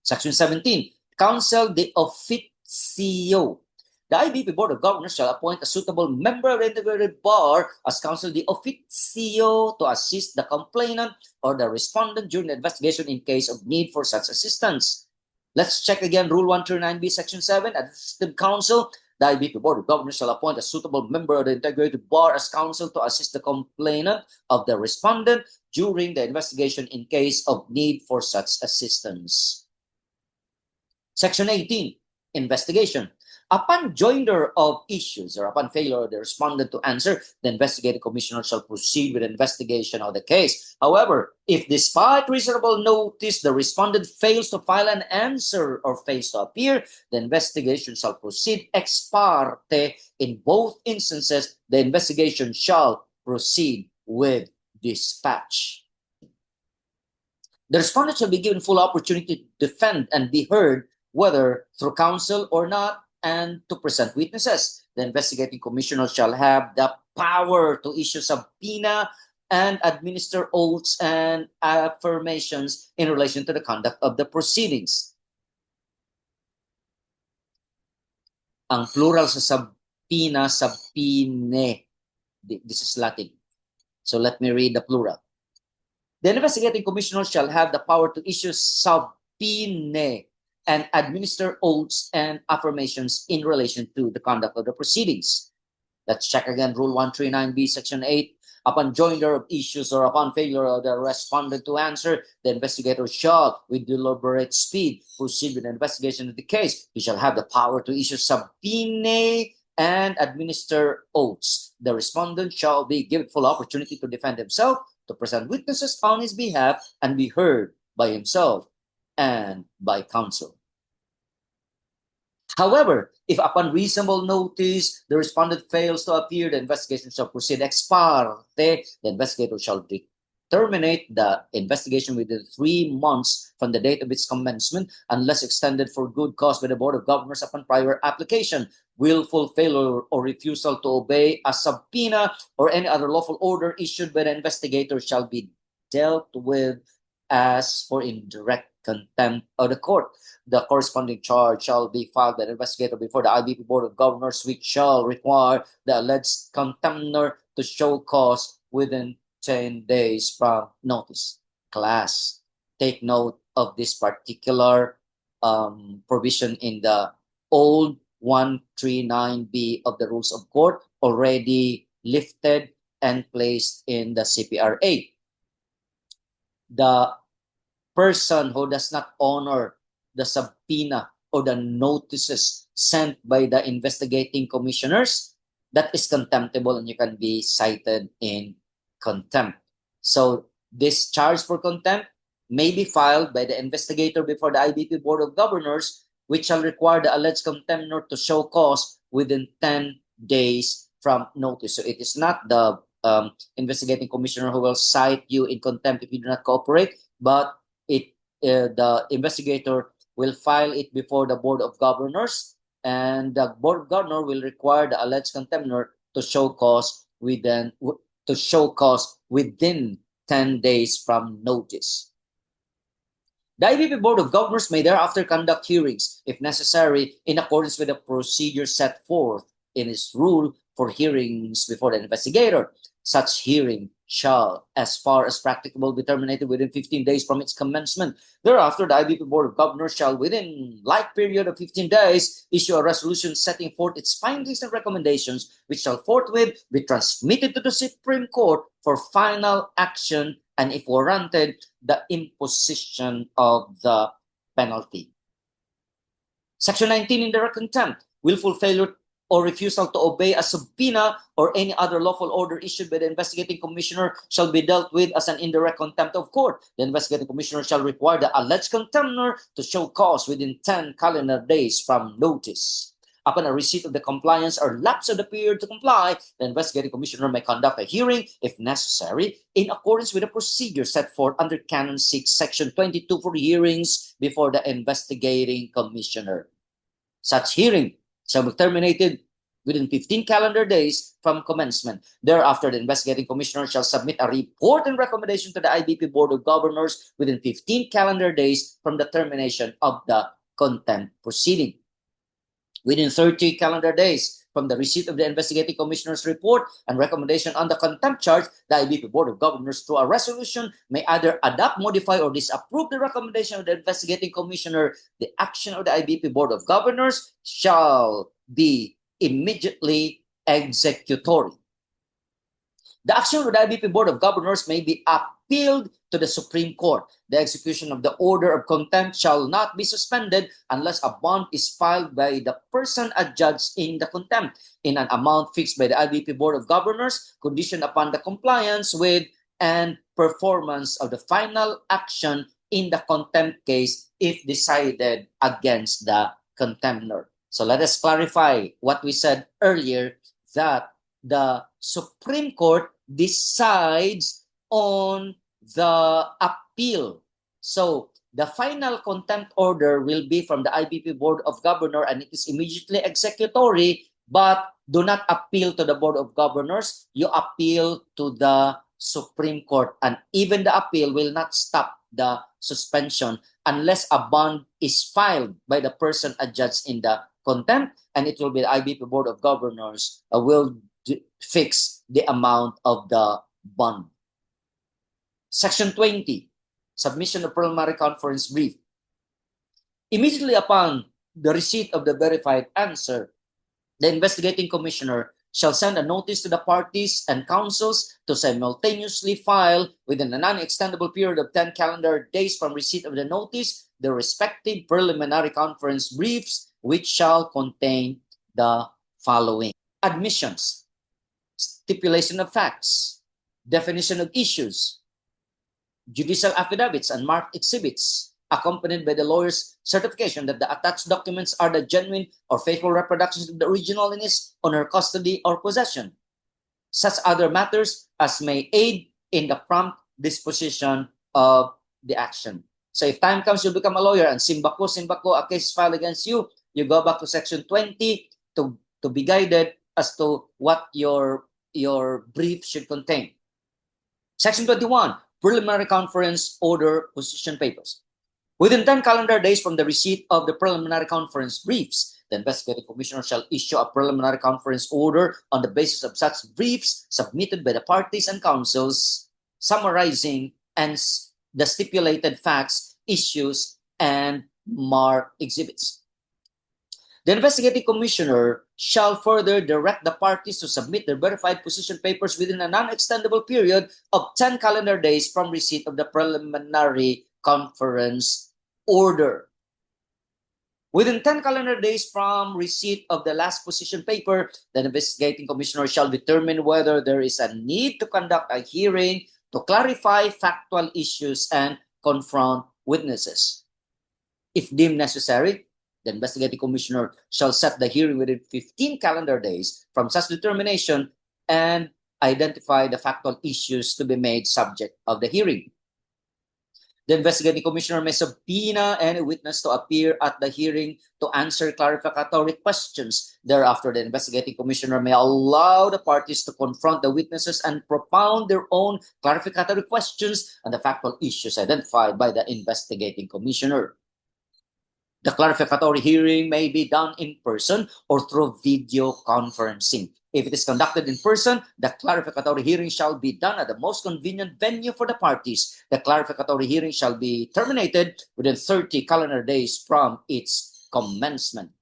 S1: Section 17, Counsel de Officio. The IBP Board of Governors shall appoint a suitable member of the integrated bar as counsel de officio to assist the complainant or the respondent during the investigation in case of need for such assistance. Let's check again Rule 139B, Section 7, Administrative Counsel. The IBP Board of Governors shall appoint a suitable member of the integrated bar as counsel to assist the complainant of the respondent during the investigation in case of need for such assistance. Section 18, Investigation. Upon joinder of issues or upon failure of the respondent to answer, the investigating commissioner shall proceed with investigation of the case. However, if despite reasonable notice the respondent fails to file an answer or fails to appear, the investigation shall proceed ex parte. In both instances, the investigation shall proceed with dispatch. The respondent shall be given full opportunity to defend and be heard, whether through counsel or not, and to present witnesses. The investigating commissioner shall have the power to issue subpoena and administer oaths and affirmations in relation to the conduct of the proceedings. Ang plural sa subpoena, subpoene. This is Latin. So let me read the plural. The investigating commissioner shall have the power to issue subpoena and administer oaths and affirmations in relation to the conduct of the proceedings. Let's check again Rule 139B, Section 8. Upon joinder of issues or upon failure of the respondent to answer, the investigator shall, with deliberate speed, proceed with the investigation of the case. He shall have the power to issue subpoena and administer oaths. The respondent shall be given full opportunity to defend himself, to present witnesses on his behalf, and be heard by himself and by counsel. However, if upon reasonable notice the respondent fails to appear, the investigation shall proceed ex parte. The investigator shall terminate the investigation within 3 months from the date of its commencement, unless extended for good cause by the Board of Governors upon prior application. Willful failure or refusal to obey a subpoena or any other lawful order issued by the investigator shall be dealt with as for indirect contempt of the court. The corresponding charge shall be filed by the investigator before the IBP Board of Governors, which shall require the alleged contemptor to show cause within 10 days from notice. Class, take note of this particular provision in the old 139B of the Rules of Court, already lifted and placed in the CPRA. The person who does not honor the subpoena or the notices sent by the investigating commissioners, that is contemptible and you can be cited in contempt. So this charge for contempt may be filed by the investigator before the IBP Board of Governors, which shall require the alleged contemptor to show cause within 10 days from notice. So it is not the investigating commissioner who will cite you in contempt if you do not cooperate, but the investigator will file it before the Board of Governors, and the Board of Governors will require the alleged contemptor to show cause within 10 days from notice. The IBP Board of Governors may thereafter conduct hearings, if necessary, in accordance with the procedure set forth in its rule for hearings before the investigator. Such hearing shall, as far as practicable, be terminated within 15 days from its commencement. Thereafter, the IBP Board of Governors shall, within like period of 15 days, issue a resolution setting forth its findings and recommendations, which shall forthwith be transmitted to the Supreme Court for final action, and if warranted, the imposition of the penalty. Section 19, indirect contempt. Willful failure or refusal to obey a subpoena or any other lawful order issued by the investigating commissioner shall be dealt with as an indirect contempt of court. The investigating commissioner shall require the alleged contemptor to show cause within 10 calendar days from notice. Upon a receipt of the compliance or lapse of the period to comply, the investigating commissioner may conduct a hearing, if necessary, in accordance with the procedure set forth under Canon 6, Section 22 for hearings before the investigating commissioner. Such hearing shall be terminated within 15 calendar days from commencement. Thereafter, the investigating commissioner shall submit a report and recommendation to the IBP Board of Governors within 15 calendar days from the termination of the contempt proceeding. Within 30 calendar days from the receipt of the investigating commissioner's report and recommendation on the contempt charge, the IBP Board of Governors, through a resolution, may either adopt, modify, or disapprove the recommendation of the investigating commissioner. The action of the IBP Board of Governors shall be immediately executory. The action of the IBP Board of Governors may be appealed to the Supreme Court. The execution of the order of contempt shall not be suspended unless a bond is filed by the person adjudged in the contempt in an amount fixed by the IBP Board of Governors, conditioned upon the compliance with and performance of the final action in the contempt case if decided against the contemptor. So let us clarify what we said earlier, that the Supreme Court decides on the appeal. So the final contempt order will be from the IBP Board of Governors and it is immediately executory, but do not appeal to the Board of Governors. You appeal to the Supreme Court, and even the appeal will not stop the suspension unless a bond is filed by the person adjudged in the contempt, and it will be the IBP Board of Governors will fix the amount of the bond. Section 20, submission of preliminary conference brief. Immediately upon the receipt of the verified answer, the investigating commissioner shall send a notice to the parties and counsels to simultaneously file within a non-extendable period of 10 calendar days from receipt of the notice the respective preliminary conference briefs, which shall contain the following: admissions, stipulation of facts, definition of issues, judicial affidavits and marked exhibits, accompanied by the lawyer's certification that the attached documents are the genuine or faithful reproductions of the original in his or her custody or possession. Such other matters as may aid in the prompt disposition of the action. So if time comes, you'll become a lawyer and simbako, a case filed against you, you go back to section 20 to be guided as to what your brief should contain. Section 21, preliminary conference order position papers. Within 10 calendar days from the receipt of the preliminary conference briefs, the investigating commissioner shall issue a preliminary conference order on the basis of such briefs submitted by the parties and counsels, summarizing and the stipulated facts, issues, and marked exhibits. The investigating commissioner shall further direct the parties to submit their verified position papers within a non-extendable period of 10 calendar days from receipt of the preliminary conference order. Within 10 calendar days from receipt of the last position paper, the investigating commissioner shall determine whether there is a need to conduct a hearing to clarify factual issues and confront witnesses. If deemed necessary, the investigating commissioner shall set the hearing within 15 calendar days from such determination and identify the factual issues to be made subject of the hearing. The investigating commissioner may subpoena any witness to appear at the hearing to answer clarificatory questions. Thereafter, the investigating commissioner may allow the parties to confront the witnesses and propound their own clarificatory questions on the factual issues identified by the investigating commissioner. The clarificatory hearing may be done in person or through video conferencing. If it is conducted in person, the clarificatory hearing shall be done at the most convenient venue for the parties. The clarificatory hearing shall be terminated within 30 calendar days from its commencement.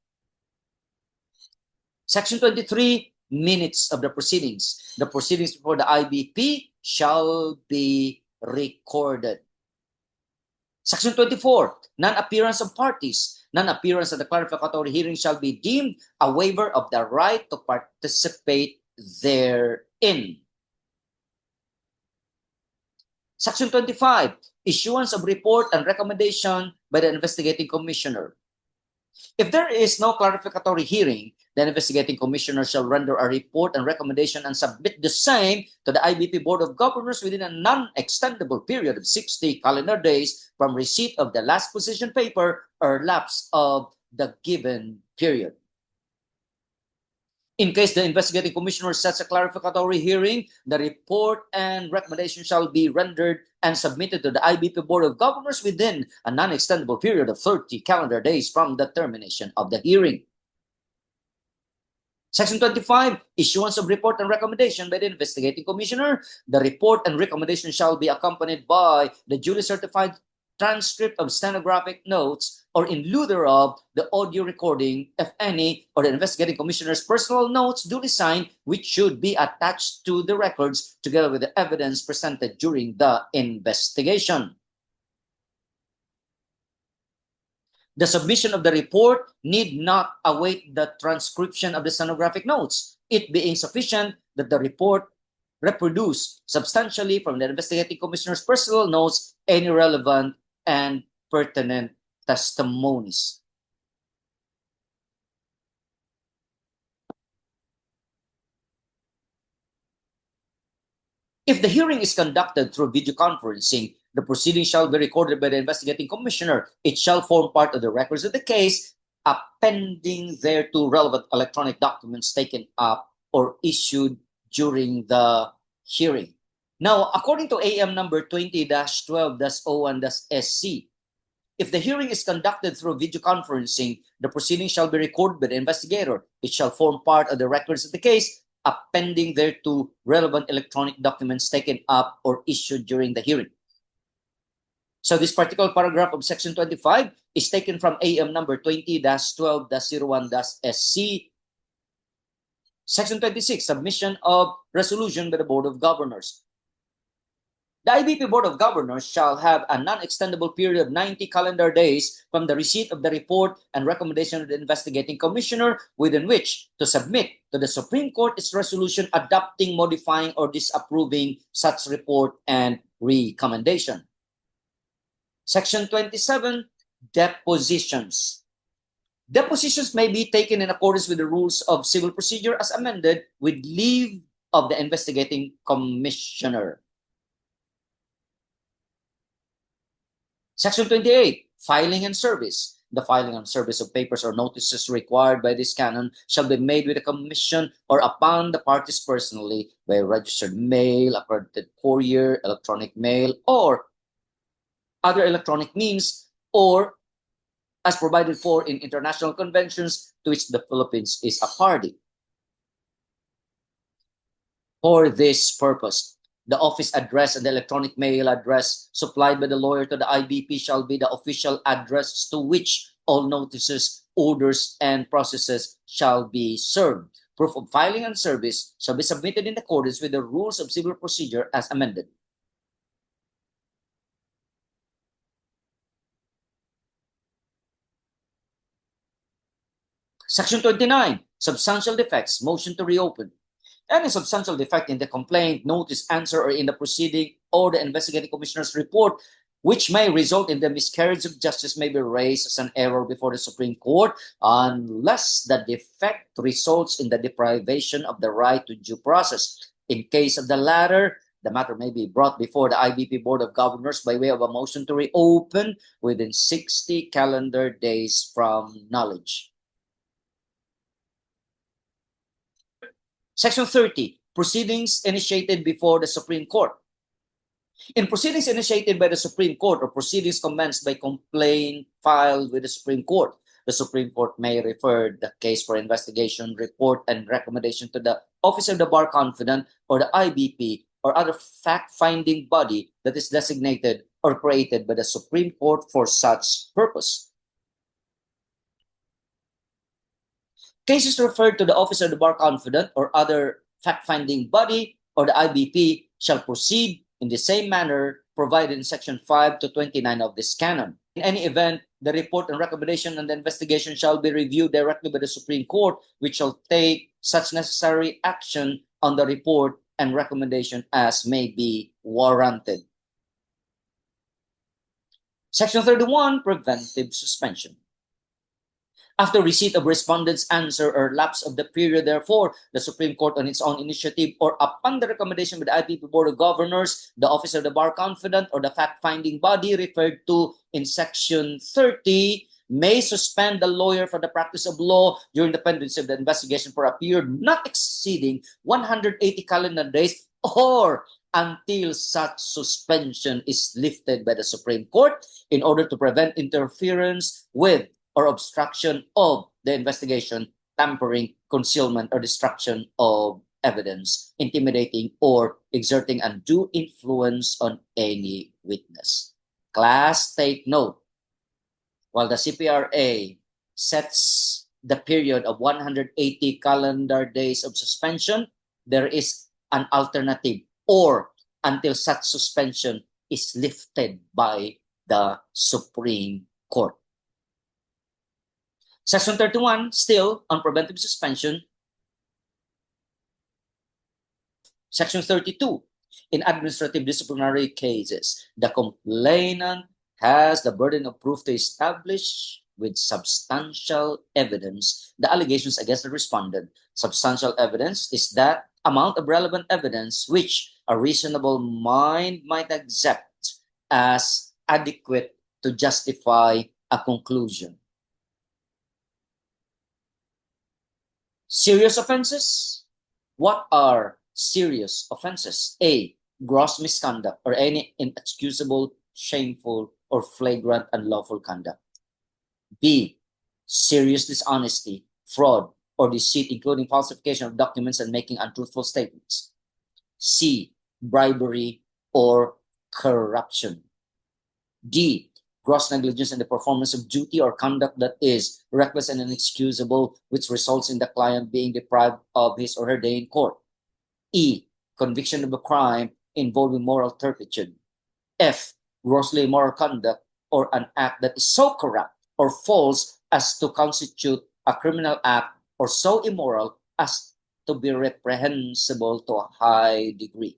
S1: Section 23, minutes of the proceedings. The proceedings before the IBP shall be recorded. Section 24, non-appearance of parties. Non-appearance at the clarificatory hearing shall be deemed a waiver of the right to participate therein. Section 25, issuance of report and recommendation by the investigating commissioner. If there is no clarificatory hearing, the investigating commissioner shall render a report and recommendation and submit the same to the IBP Board of Governors within a non-extendable period of 60 calendar days from receipt of the last position paper or lapse of the given period. In case the investigating commissioner sets a clarificatory hearing, the report and recommendation shall be rendered and submitted to the IBP Board of Governors within a non-extendable period of 30 calendar days from the termination of the hearing. Section 25, issuance of report and recommendation by the investigating commissioner. The report and recommendation shall be accompanied by the duly certified transcript of stenographic notes, or in lieu thereof, the audio recording, if any, or the investigating commissioner's personal notes duly signed, which should be attached to the records together with the evidence presented during the investigation. The submission of the report need not await the transcription of the stenographic notes, it being sufficient that the report reproduce substantially from the investigating commissioner's personal notes any relevant and pertinent testimonies. If the hearing is conducted through video conferencing, the proceeding shall be recorded by the investigating commissioner. It shall form part of the records of the case, appending thereto relevant electronic documents taken up or issued during the hearing. Now, according to AM number 20-12-01-SC, if the hearing is conducted through video conferencing, the proceeding shall be recorded by the investigator. It shall form part of the records of the case, appending thereto relevant electronic documents taken up or issued during the hearing. So this particular paragraph of Section 25 is taken from AM number 20-12-01-SC. Section 26, submission of resolution by the Board of Governors. The IBP Board of Governors shall have a non-extendable period of 90 calendar days from the receipt of the report and recommendation of the investigating commissioner within which to submit to the Supreme Court its resolution adopting, modifying, or disapproving such report and recommendation. Section 27, depositions. Depositions may be taken in accordance with the rules of civil procedure as amended with leave of the investigating commissioner. Section 28, filing and service. The filing and service of papers or notices required by this canon shall be made with the commission or upon the parties personally by registered mail, accredited courier, electronic mail, or other electronic means, or as provided for in international conventions to which the Philippines is a party. For this purpose, the office address and the electronic mail address supplied by the lawyer to the IBP shall be the official address to which all notices, orders, and processes shall be served. Proof of filing and service shall be submitted in accordance with the rules of civil procedure as amended. Section 29, substantial defects, motion to reopen. Any substantial defect in the complaint, notice, answer, or in the proceeding or the investigating commissioner's report which may result in the miscarriage of justice may be raised as an error before the Supreme Court unless the defect results in the deprivation of the right to due process. In case of the latter, the matter may be brought before the IBP Board of Governors by way of a motion to reopen within 60 calendar days from knowledge. Section 30, proceedings initiated before the Supreme Court. In proceedings initiated by the Supreme Court or proceedings commenced by complaint filed with the Supreme Court, the Supreme Court may refer the case for investigation, report, and recommendation to the Office of the Bar Confidant or the IBP or other fact-finding body that is designated or created by the Supreme Court for such purpose. Cases referred to the Office of the Bar Confidant or other fact-finding body or the IBP shall proceed in the same manner provided in Section 5 to 29 of this canon. In any event, the report and recommendation and the investigation shall be reviewed directly by the Supreme Court, which shall take such necessary action on the report and recommendation as may be warranted. Section 31, preventive suspension. After receipt of respondent's answer or lapse of the period, therefore, the Supreme Court on its own initiative or upon the recommendation of the IBP Board of Governors, the Office of the Bar Confidant, or the fact-finding body referred to in Section 30 may suspend the lawyer from the practice of law during the pendency of the investigation for a period not exceeding 180 calendar days or until such suspension is lifted by the Supreme Court in order to prevent interference with or obstruction of the investigation, tampering, concealment, or destruction of evidence, intimidating, or exerting undue influence on any witness. Class, take note. While the CPRA sets the period of 180 calendar days of suspension, there is an alternative, or until such suspension is lifted by the Supreme Court. Section 31, still on preventive suspension. Section 32, in administrative disciplinary cases, the complainant has the burden of proof to establish with substantial evidence the allegations against the respondent. Substantial evidence is that amount of relevant evidence which a reasonable mind might accept as adequate to justify a conclusion. Serious offenses? What are serious offenses? A, gross misconduct or any inexcusable, shameful, or flagrant unlawful conduct. B, serious dishonesty, fraud, or deceit, including falsification of documents and making untruthful statements. C, bribery or corruption. D, gross negligence in the performance of duty or conduct that is reckless and inexcusable, which results in the client being deprived of his or her day in court. E, conviction of a crime involving moral turpitude. F, grossly immoral conduct or an act that is so corrupt or false as to constitute a criminal act or so immoral as to be reprehensible to a high degree.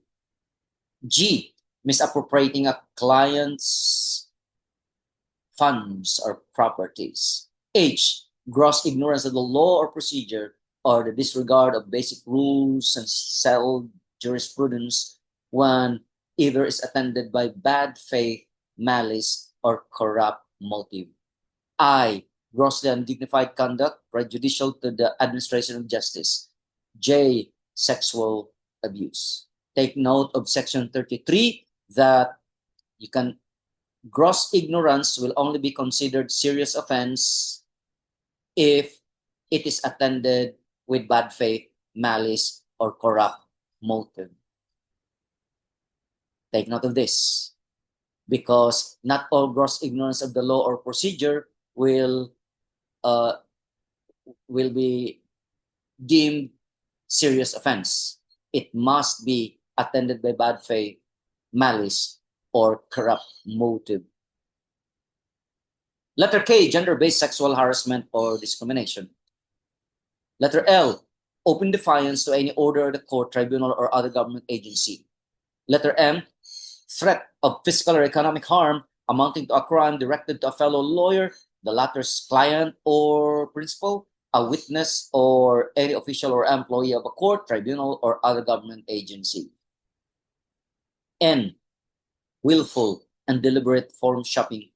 S1: G, misappropriating a client's funds or properties. H, gross ignorance of the law or procedure or the disregard of basic rules and settled jurisprudence when either is attended by bad faith, malice, or corrupt motive. I, grossly undignified conduct prejudicial to the administration of justice. J, sexual abuse. Take note of section 33 that you can gross ignorance will only be considered serious offense if it is attended with bad faith, malice, or corrupt motive. Take note of this, because not all gross ignorance of the law or procedure will be deemed serious offense. It must be attended by bad faith, malice, or corrupt motive. Letter K, gender-based sexual harassment or discrimination. Letter L, open defiance to any order of the court, tribunal, or other government agency. Letter M, threat of physical or economic harm amounting to a crime directed to a fellow lawyer, the latter's client or principal, a witness, or any official or employee of a court, tribunal, or other government agency. N, willful and deliberate forum shopping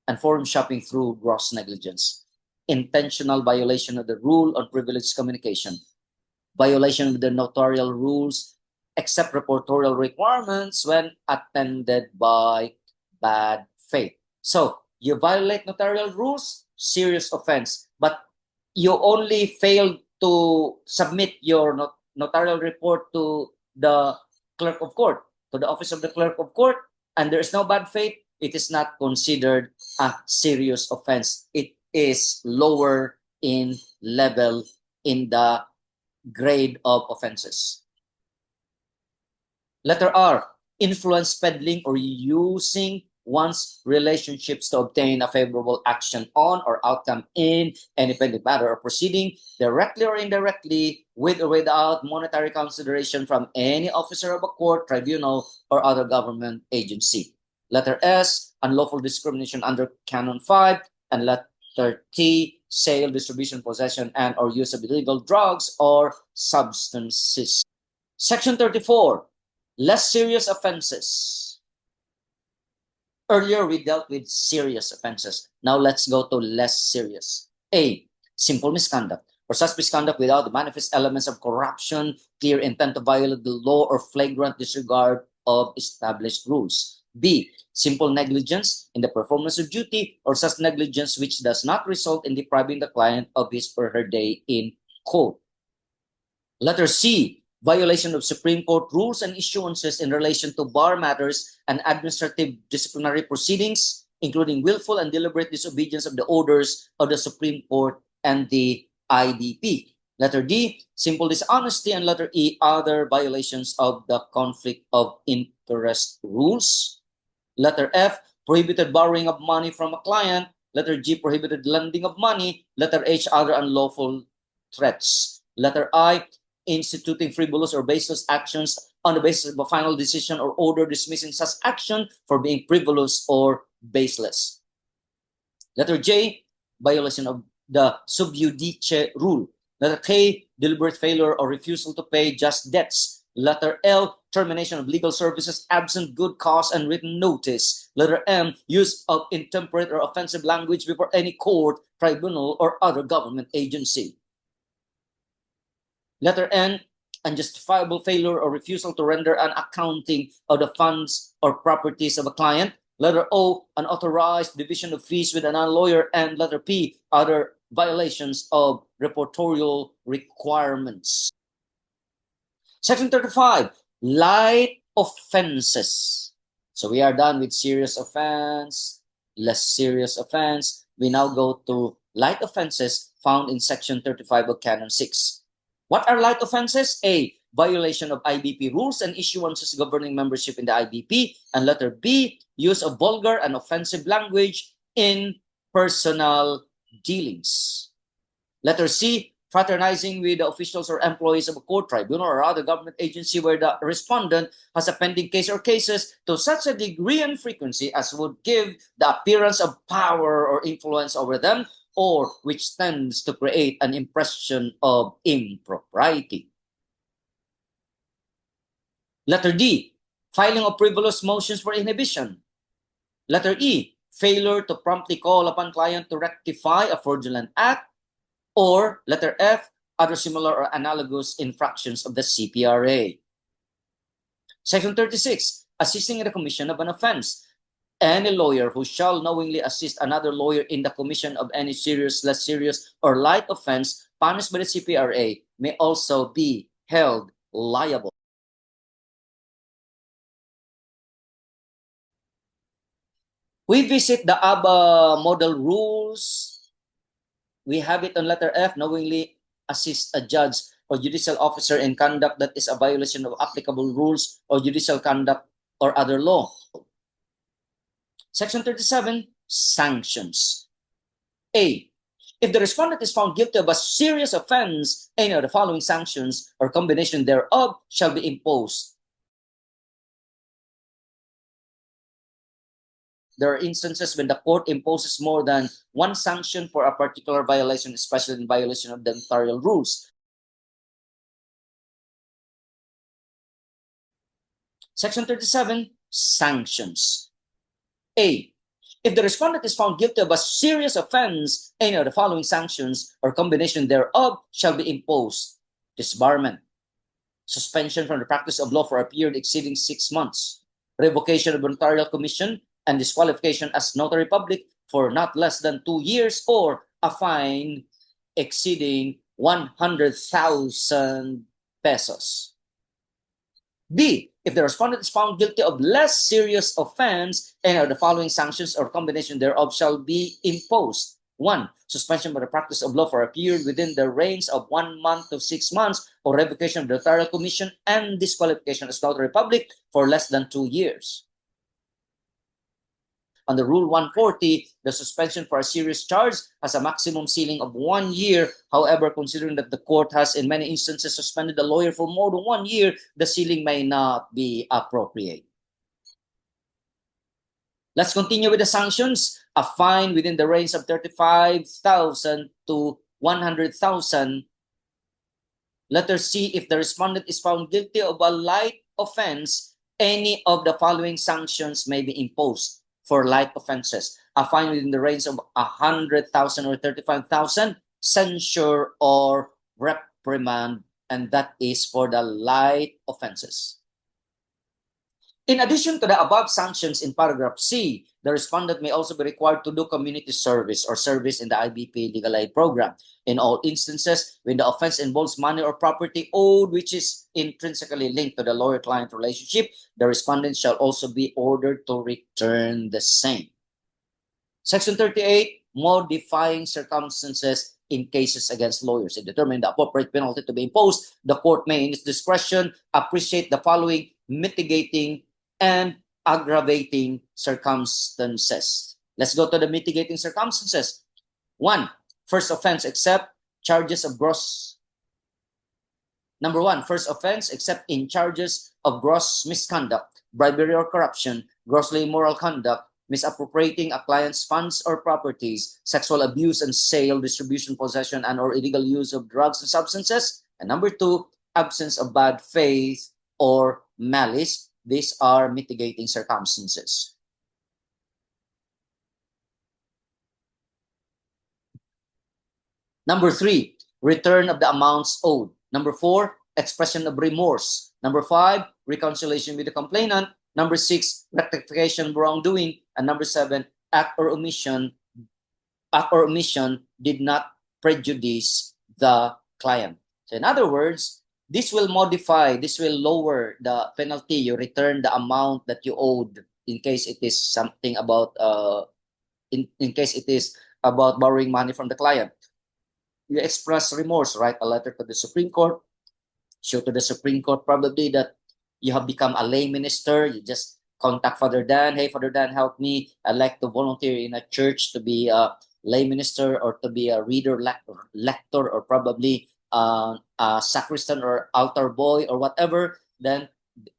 S1: through gross negligence, intentional violation of the rule on privileged communication, violation of the notarial rules, except reportorial requirements when attended by bad faith. So, you violate notarial rules, serious offense, but you only failed to submit your notarial report to the clerk of court, to the office of the clerk of court, and there is no bad faith, it is not considered a serious offense. It is lower in level in the grade of offenses. Letter R, influence peddling or using one's relationships to obtain a favorable action on or outcome in any pending matter or proceeding, directly or indirectly, with or without monetary consideration from any officer of a court, tribunal, or other government agency. Letter S, unlawful discrimination under Canon 5, and letter T, sale, distribution, possession, and or use of illegal drugs or substances. Section 34, less serious offenses. Earlier, we dealt with serious offenses. Now, let's go to less serious. A, simple misconduct, or such misconduct without the manifest elements of corruption, clear intent to violate the law, or flagrant disregard of established rules. B, simple negligence in the performance of duty, or such negligence which does not result in depriving the client of his or her day in court. Letter C, violation of Supreme Court rules and issuances in relation to bar matters and administrative disciplinary proceedings, including willful and deliberate disobedience of the orders of the Supreme Court and the IDP. Letter D, simple dishonesty, and letter E, other violations of the conflict of interest rules. Letter F, prohibited borrowing of money from a client. Letter G, prohibited lending of money. Letter H, other unlawful threats. Letter I, instituting frivolous or baseless actions on the basis of a final decision or order dismissing such action for being frivolous or baseless. Letter J, violation of the sub judice rule. Letter K, deliberate failure or refusal to pay just debts. Letter L, termination of legal services absent good cause and written notice. Letter M, use of intemperate or offensive language before any court, tribunal, or other government agency. Letter N, unjustifiable failure or refusal to render an accounting of the funds or properties of a client. Letter O, unauthorized division of fees with a non-lawyer. And letter P, other violations of reportorial requirements. Section 35, light offenses. So we are done with serious offense, less serious offense. We now go to light offenses found in Section 35 of Canon 6. What are light offenses? A, violation of IBP rules and issuances governing membership in the IBP. And letter B, use of vulgar and offensive language in personal dealings. Letter C, fraternizing with the officials or employees of a court, tribunal, or other government agency where the respondent has a pending case or cases to such a degree and frequency as would give the appearance of power or influence over them, or which tends to create an impression of impropriety. Letter D, filing of frivolous motions for inhibition. Letter E, failure to promptly call upon client to rectify a fraudulent act. Or letter F, other similar or analogous infractions of the CPRA. Section 36, assisting in the commission of an offense. Any lawyer who shall knowingly assist another lawyer in the commission of any serious, less serious, or light offense punished by the CPRA may also be held liable. We visit the ABA model rules. We have it on letter F, knowingly assist a judge or judicial officer in conduct that is a violation of applicable rules or judicial conduct or other law. Section 37, sanctions. A, if the respondent is found guilty of a serious offense, any of the following sanctions or combination thereof shall be imposed. There are instances when the court imposes more than one sanction for a particular violation, especially in violation of the notarial rules. Section 37, sanctions. A, if the respondent is found guilty of a serious offense, any of the following sanctions or combination thereof shall be imposed. Disbarment, suspension from the practice of law for a period exceeding 6 months, revocation of notarial commission, and disqualification as notary public for not less than 2 years, or a fine exceeding 100,000 pesos. B, if the respondent is found guilty of less serious offense, any of the following sanctions or combination thereof shall be imposed. 1, suspension by the practice of law for a period within the range of 1 month to 6 months, or revocation of the notarial commission and disqualification as notary public for less than 2 years. Under Rule 140, the suspension for a serious charge has a maximum ceiling of 1 year. However, considering that the court has in many instances suspended a lawyer for more than 1 year, the ceiling may not be appropriate. Let's continue with the sanctions. A fine within the range of 35,000 to 100,000. Letter C, if the respondent is found guilty of a light offense, any of the following sanctions may be imposed. For light offenses, a fine within the range of 100,000 or 35,000, censure or reprimand, and that is for the light offenses. In addition to the above sanctions in paragraph C, the respondent may also be required to do community service or service in the IBP Legal Aid Program. In all instances, when the offense involves money or property owed which is intrinsically linked to the lawyer-client relationship, the respondent shall also be ordered to return the same. Section 38, modifying circumstances in cases against lawyers. In determining the appropriate penalty to be imposed, the court may, in its discretion, appreciate the following mitigating and aggravating circumstances. Let's go to the mitigating circumstances. 1, first offense except charges of gross. Number 1, first offense except in charges of gross misconduct, bribery or corruption, grossly immoral conduct, misappropriating a client's funds or properties, sexual abuse and sale, distribution, possession, and or illegal use of drugs and substances. And number 2, absence of bad faith or malice. These are mitigating circumstances. Number 3, return of the amounts owed. Number 4, expression of remorse. Number 5, reconciliation with the complainant. Number 6, rectification of wrongdoing. And number 7, act or omission did not prejudice the client. So in other words, this will lower the penalty. You return the amount that you owed in case it is something about in case it is about borrowing money from the client. You express remorse, write a letter to the Supreme Court, show to the Supreme Court probably that you have become a lay minister. You just contact Father Dan. Hey, Father Dan, help me. I'd like to volunteer in a church to be a lay minister or to be a reader, lector, or probably a sacristan or altar boy or whatever. Then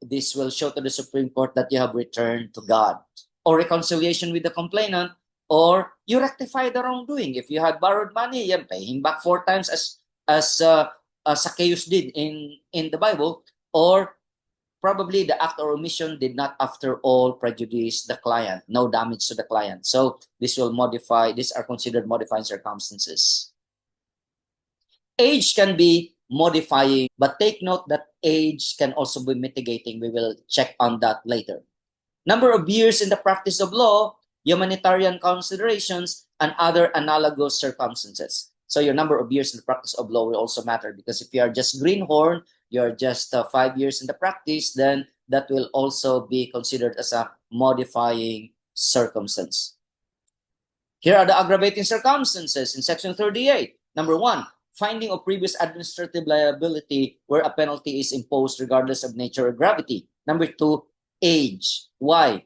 S1: this will show to the Supreme Court that you have returned to God. Or reconciliation with the complainant, or you rectify the wrongdoing. If you had borrowed money, you pay him back 4 times as Zacchaeus did in the Bible, or probably the act or omission did not after all prejudice the client, no damage to the client. So this will modify, these are considered modifying circumstances. Age can be modifying, but take note that age can also be mitigating. We will check on that later. Number of years in the practice of law, humanitarian considerations, and other analogous circumstances. So your number of years in the practice of law will also matter, because if you are just greenhorn, you're just 5 years in the practice, then that will also be considered as a modifying circumstance. Here are the aggravating circumstances in Section 38. Number 1, finding of previous administrative liability where a penalty is imposed regardless of nature or gravity. Number 2, age. Why?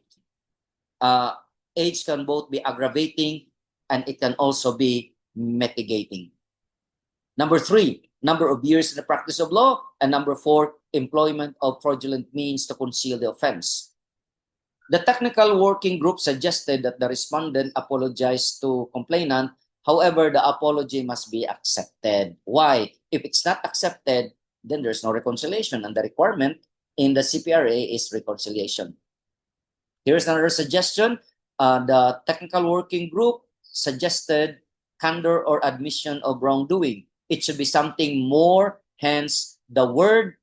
S1: Age can both be aggravating and it can also be mitigating. Number 3, number of years in the practice of law. And number 4, employment of fraudulent means to conceal the offense. The technical working group suggested that the respondent apologize to complainant. However, the apology must be accepted. Why? If it's not accepted, then there's no reconciliation, and the requirement in the CPRA is reconciliation. Here's another suggestion. The technical working group suggested candor or admission of wrongdoing. It should be something more, hence the word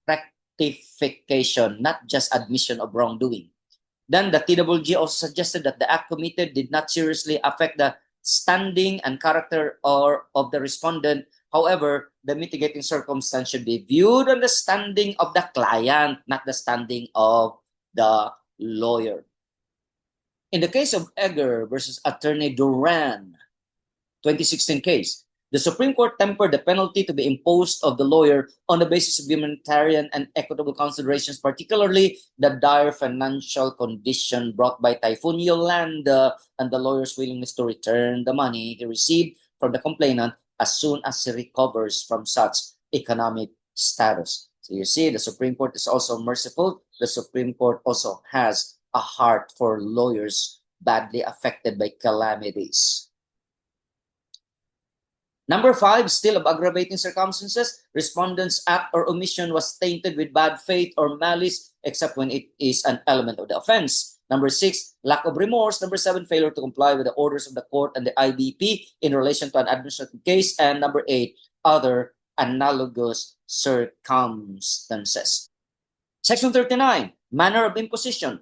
S1: rectification, not just admission of wrongdoing. Then the TWG also suggested that the act committed did not seriously affect the standing and character of the respondent. However, the mitigating circumstance should be viewed on the standing of the client, not the standing of the lawyer. In the case of Egger versus Attorney Duran, 2016 case, the Supreme Court tempered the penalty to be imposed of the lawyer on the basis of humanitarian and equitable considerations, particularly the dire financial condition brought by Typhoon Yolanda and the lawyer's willingness to return the money he received from the complainant as soon as he recovers from such economic status. So you see, the Supreme Court is also merciful. The Supreme Court also has a heart for lawyers badly affected by calamities. Number 5, still of aggravating circumstances, respondent's act or omission was tainted with bad faith or malice, except when it is an element of the offense. Number 6, lack of remorse. Number 7, failure to comply with the orders of the court and the IBP in relation to an administrative case. And number 8, other analogous circumstances. Section 39, manner of imposition.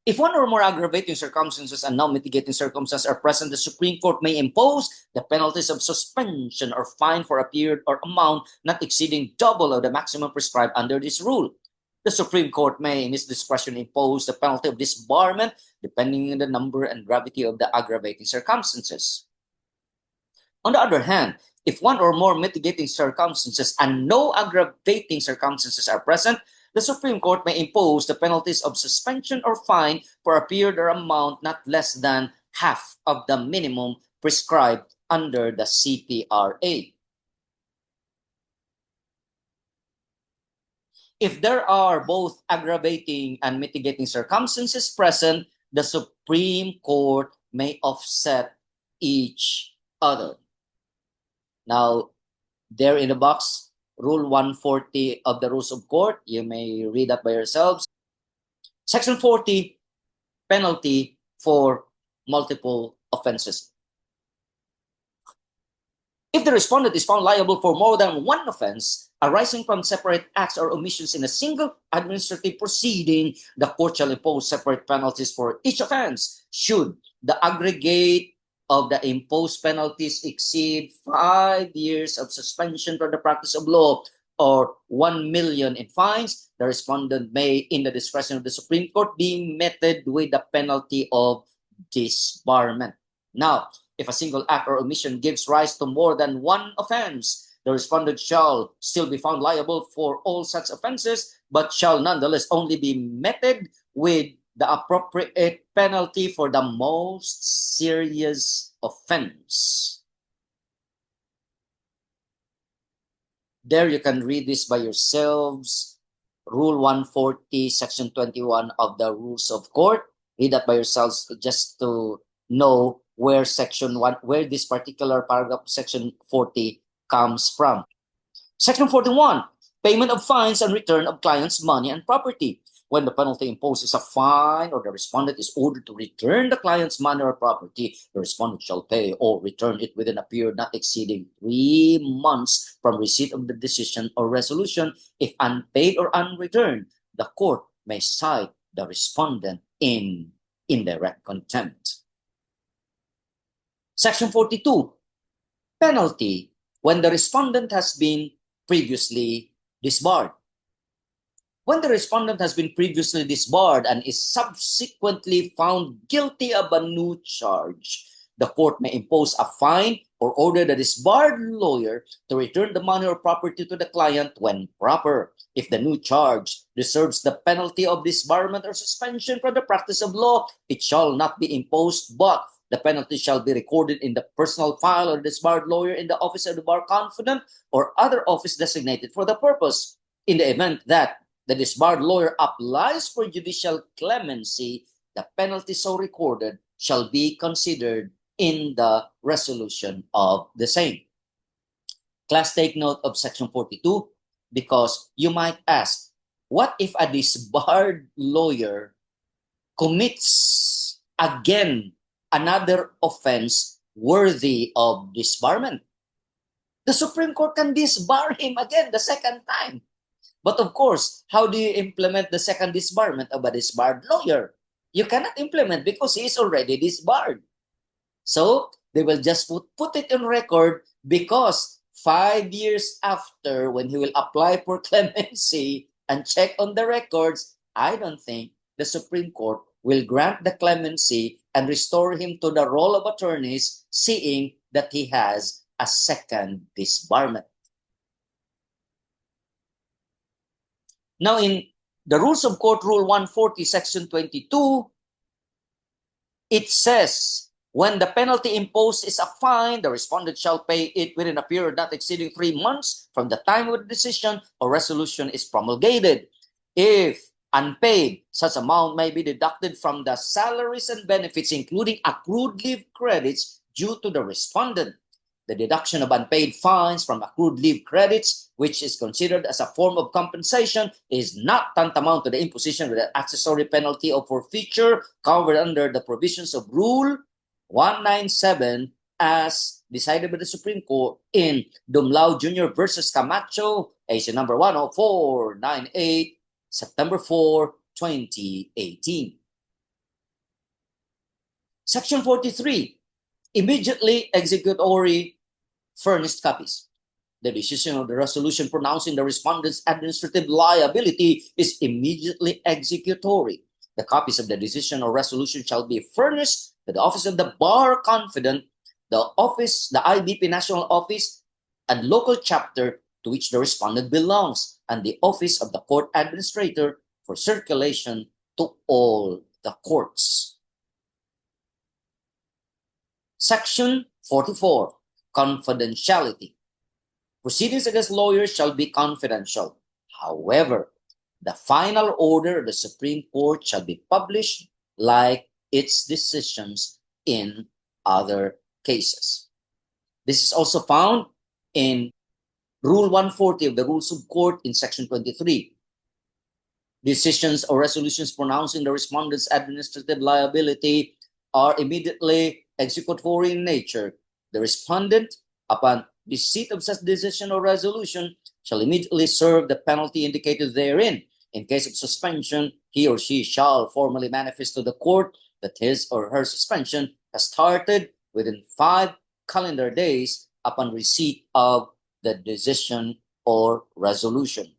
S1: If one or more aggravating circumstances and non-mitigating circumstances are present, the Supreme Court may impose the penalties of suspension or fine for a period or amount not exceeding double of the maximum prescribed under this rule. The Supreme Court may, in its discretion, impose the penalty of disbarment depending on the number and gravity of the aggravating circumstances. On the other hand, if one or more mitigating circumstances and no aggravating circumstances are present, the Supreme Court may impose the penalties of suspension or fine for a period or amount not less than half of the minimum prescribed under the CPRA. If there are both aggravating and mitigating circumstances present, the Supreme Court may offset each other. Now, there in the box, Rule 140 of the Rules of Court. You may read that by yourselves. Section 40, penalty for multiple offenses. If the respondent is found liable for more than one offense arising from separate acts or omissions in a single administrative proceeding, the court shall impose separate penalties for each offense. Should the aggregate of the imposed penalties exceed 5 years of suspension from the practice of law or 1 million in fines, the respondent may, in the discretion of the Supreme Court, be meted with the penalty of disbarment. Now, if a single act or omission gives rise to more than one offense, the respondent shall still be found liable for all such offenses, but shall nonetheless only be meted with the appropriate penalty for the most serious offense. There you can read this by yourselves. Rule 140, Section 21 of the Rules of Court. Read that by yourselves just to know where Section 1, where this particular paragraph, Section 40, comes from. Section 41, payment of fines and return of client's money and property. When the penalty imposes a fine or the respondent is ordered to return the client's money or property, the respondent shall pay or return it within a period not exceeding 3 months from receipt of the decision or resolution. If unpaid or unreturned, the court may cite the respondent in indirect contempt. Section 42, penalty when the respondent has been previously disbarred. When the respondent has been previously disbarred and is subsequently found guilty of a new charge, the court may impose a fine or order the disbarred lawyer to return the money or property to the client when proper. If the new charge deserves the penalty of disbarment or suspension from the practice of law, it shall not be imposed, but the penalty shall be recorded in the personal file of the disbarred lawyer in the office of the bar confidant or other office designated for the purpose. In the event that the disbarred lawyer applies for judicial clemency, the penalty so recorded shall be considered in the resolution of the same. Class, take note of Section 42 because you might ask, what if a disbarred lawyer commits again another offense worthy of disbarment? The Supreme Court can disbar him again the second time. But of course, how do you implement the second disbarment of a disbarred lawyer? You cannot implement because he is already disbarred. So they will just put it on record because 5 years after, when he will apply for clemency and check on the records, I don't think the Supreme Court will grant the clemency and restore him to the role of attorneys, seeing that he has a second disbarment. Now, in the Rules of Court, Rule 140, Section 22, it says, when the penalty imposed is a fine, the respondent shall pay it within a period not exceeding 3 months from the time of the decision or resolution is promulgated. If unpaid, such amount may be deducted from the salaries and benefits, including accrued leave credits due to the respondent. The deduction of unpaid fines from accrued leave credits, which is considered as a form of compensation, is not tantamount to the imposition of the accessory penalty of forfeiture covered under the provisions of Rule 197 as decided by the Supreme Court in Dumlao Jr. versus Camacho, AC number 10498, September 4, 2018. Section 43, immediately executory furnished copies. The decision of the resolution pronouncing the respondent's administrative liability is immediately executory. The copies of the decision or resolution shall be furnished to the office of the bar confidant, the IBP national office, and local chapter to which the respondent belongs, and the office of the court administrator for circulation to all the courts. Section 44, confidentiality. Proceedings against lawyers shall be confidential. However, the final order of the Supreme Court shall be published like its decisions in other cases. This is also found in Rule 140 of the Rules of Court in Section 23. Decisions or resolutions pronouncing the respondent's administrative liability are immediately executory in nature. The respondent, upon receipt of such decision or resolution, shall immediately serve the penalty indicated therein. In case of suspension, he or she shall formally manifest to the court that his or her suspension has started within 5 calendar days upon receipt of the decision or resolution.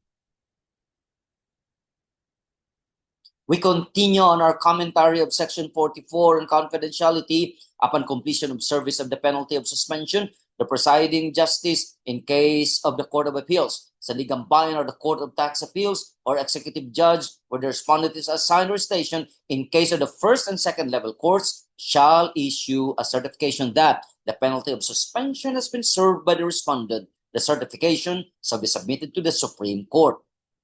S1: We continue on our commentary of Section 44 on confidentiality. Upon completion of service of the penalty of suspension, the presiding justice in case of the Court of Appeals, Saligang Bayan or the Court of Tax Appeals, or executive judge where the respondent is assigned or stationed in case of the first and second level courts shall issue a certification that the penalty of suspension has been served by the respondent. The certification shall be submitted to the Supreme Court.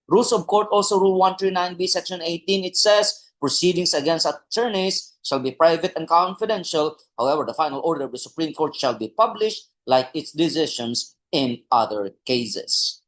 S1: Rules of Court also Rule 139B, Section 18, it says, proceedings against attorneys shall be private and confidential. However, the final order of the Supreme Court shall be published like its decisions in other cases.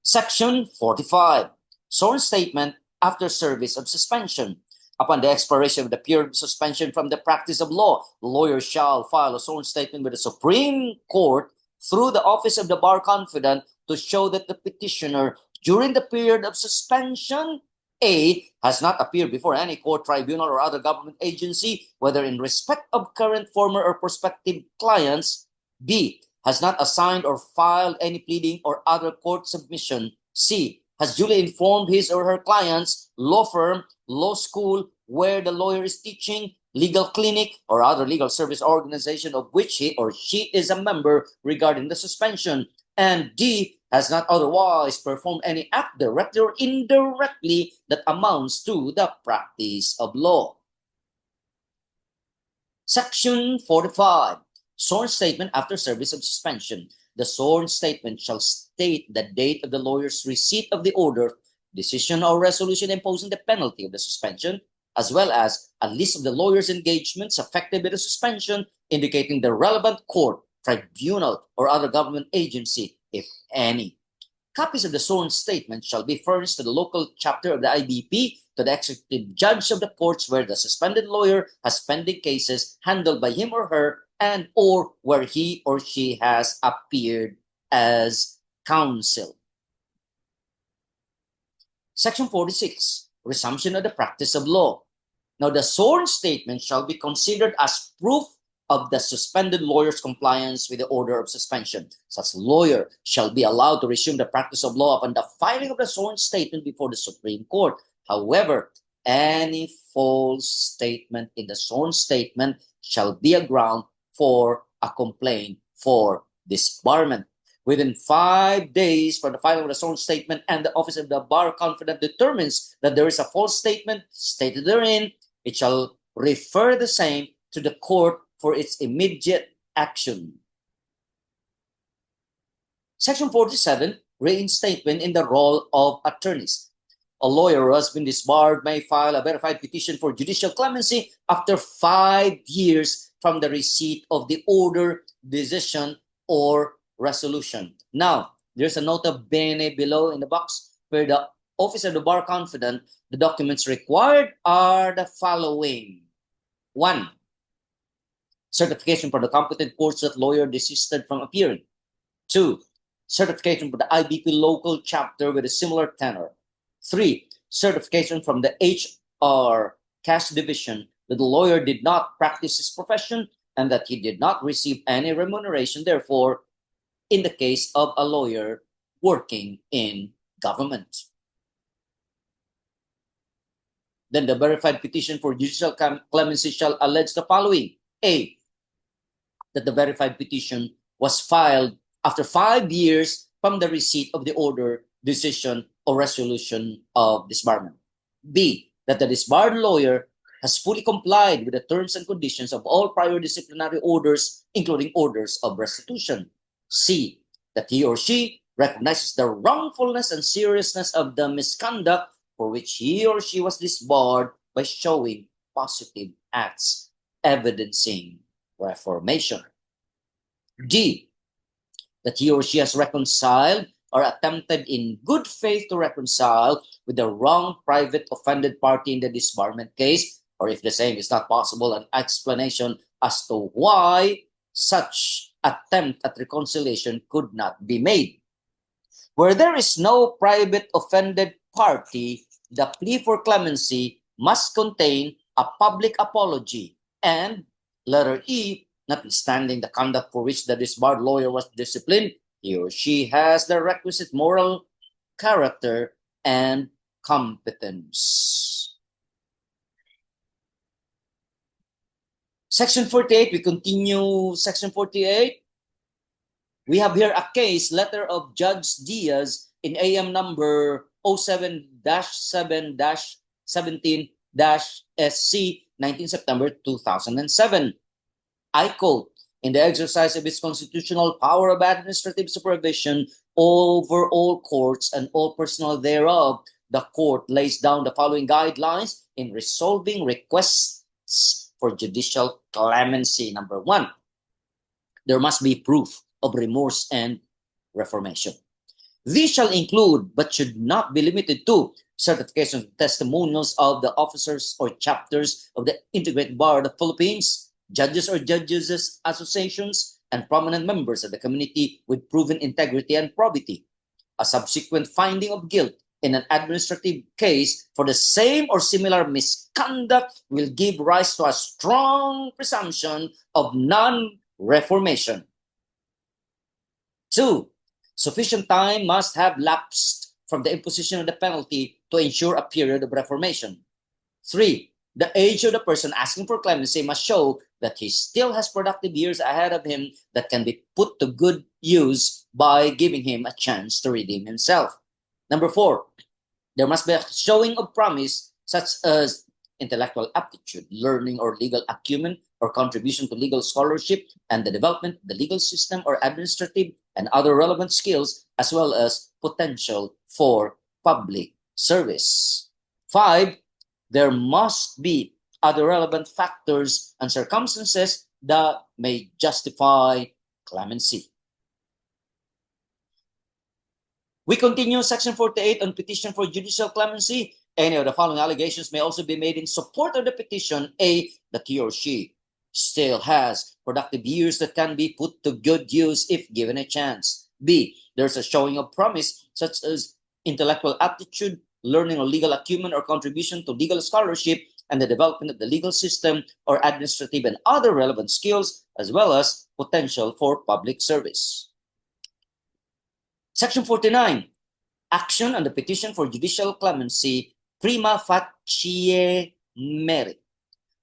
S1: Section 45. Sworn statement after service of suspension. Upon the expiration of the period of suspension from the practice of law, the lawyer shall file a sworn statement with the Supreme Court through the office of the bar confidant to show that the petitioner, during the period of suspension, A, has not appeared before any court, tribunal, or other government agency, whether in respect of current, former, or prospective clients. B, has not assigned or filed any pleading or other court submission. C, has duly informed his or her clients, law firm, law school, where the lawyer is teaching, legal clinic, or other legal service organization of which he or she is a member regarding the suspension. And D, has not otherwise performed any act directly or indirectly that amounts to the practice of law. Section 45. Sworn statement after service of suspension. The sworn statement shall state the date of the lawyer's receipt of the order, decision, or resolution imposing the penalty of the suspension, as well as a list of the lawyer's engagements affected by the suspension, indicating the relevant court, tribunal, or other government agency, if any. Copies of the sworn statement shall be furnished to the local chapter of the IBP, to the executive judge of the courts where the suspended lawyer has pending cases handled by him or her, and or where he or she has appeared as counsel. Section 46. Resumption of the practice of law. Now, the sworn statement shall be considered as proof of the suspended lawyer's compliance with the order of suspension. Such lawyer shall be allowed to resume the practice of law upon the filing of the sworn statement before the Supreme Court. However, any false statement in the sworn statement shall be a ground for a complaint for disbarment. Within 5 days from the filing of the sworn statement and the office of the bar confidant determines that there is a false statement stated therein, it shall refer the same to the court for its immediate action. Section 47. Reinstatement in the role of attorneys. A lawyer who has been disbarred may file a verified petition for judicial clemency after 5 years from the receipt of the order, decision, or resolution. Now, there's a nota bene below in the box where the office of the bar confidant, the documents required are the following. 1. Certification from the competent courts that lawyer desisted from appearing. 2. Certification from the IBP local chapter with a similar tenor. 3. Certification from the HR cash division that the lawyer did not practice his profession and that he did not receive any remuneration, therefore, in the case of a lawyer working in government. Then the verified petition for judicial clemency shall allege the following. A, that the verified petition was filed after 5 years from the receipt of the order, decision, or resolution of disbarment. B, that the disbarred lawyer has fully complied with the terms and conditions of all prior disciplinary orders, including orders of restitution. C, that he or she recognizes the wrongfulness and seriousness of the misconduct for which he or she was disbarred by showing positive acts evidencing reformation. D, that he or she has reconciled or attempted in good faith to reconcile with the wrong private offended party in the disbarment case, or if the same is not possible, an explanation as to why such attempt at reconciliation could not be made. Where there is no private offended party, the plea for clemency must contain a public apology, and letter E, notwithstanding the conduct for which the disbarred lawyer was disciplined, he or she has the requisite moral character and competence. Section 48, we continue Section 48. We have here a case, letter of Judge Diaz in AM number 07-7-17-SC, 19 September 2007. I quote, in the exercise of its constitutional power of administrative supervision over all courts and all personnel thereof, the court lays down the following guidelines in resolving requests for judicial clemency. Number one, there must be proof of remorse and reformation. These shall include, but should not be limited to, certification of testimonials of the officers or chapters of the Integrated Bar of the Philippines, judges or judges' associations, and prominent members of the community with proven integrity and probity. A subsequent finding of guilt in an administrative case for the same or similar misconduct will give rise to a strong presumption of non-reformation. 2. Sufficient time must have lapsed from the imposition of the penalty to ensure a period of reformation. 3. The age of the person asking for clemency must show that he still has productive years ahead of him that can be put to good use by giving him a chance to redeem himself. Number 4, there must be a showing of promise such as intellectual aptitude, learning or legal acumen, or contribution to legal scholarship and the development of the legal system or administrative and other relevant skills, as well as potential for public service. 5, there must be other relevant factors and circumstances that may justify clemency. We continue Section 48 on petition for judicial clemency. Any of the following allegations may also be made in support of the petition. A, that he or she still has productive years that can be put to good use if given a chance. B, there's a showing of promise such as intellectual aptitude, learning or legal acumen, or contribution to legal scholarship and the development of the legal system or administrative and other relevant skills, as well as potential for public service. Section 49, action on the petition for judicial clemency, prima facie merit.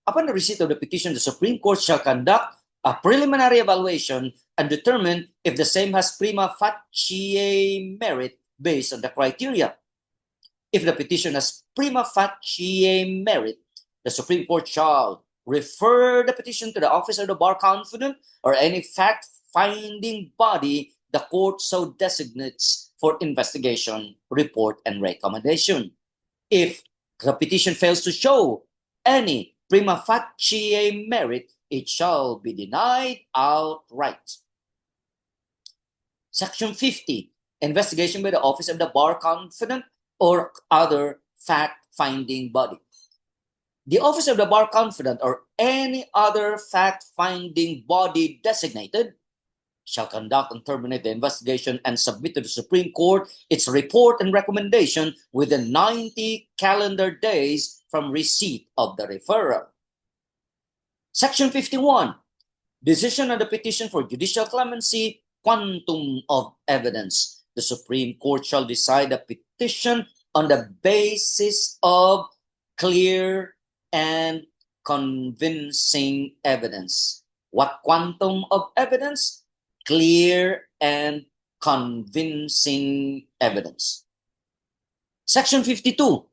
S1: Upon the receipt of the petition, the Supreme Court shall conduct a preliminary evaluation and determine if the same has prima facie merit based on the criteria. If the petition has prima facie merit, the Supreme Court shall refer the petition to the office of the bar confidant or any fact-finding body the court so designates for investigation, report, and recommendation. If the petition fails to show any prima facie merit, it shall be denied outright. Section 50, investigation by the office of the bar confidant or other fact-finding body. The office of the bar confidant or any other fact-finding body designated shall conduct and terminate the investigation and submit to the Supreme Court its report and recommendation within 90 calendar days from receipt of the referral. Section 51, decision on the petition for judicial clemency, quantum of evidence. The Supreme Court shall decide the petition on the basis of clear and convincing evidence. What quantum of evidence? Clear and convincing evidence. Section 52,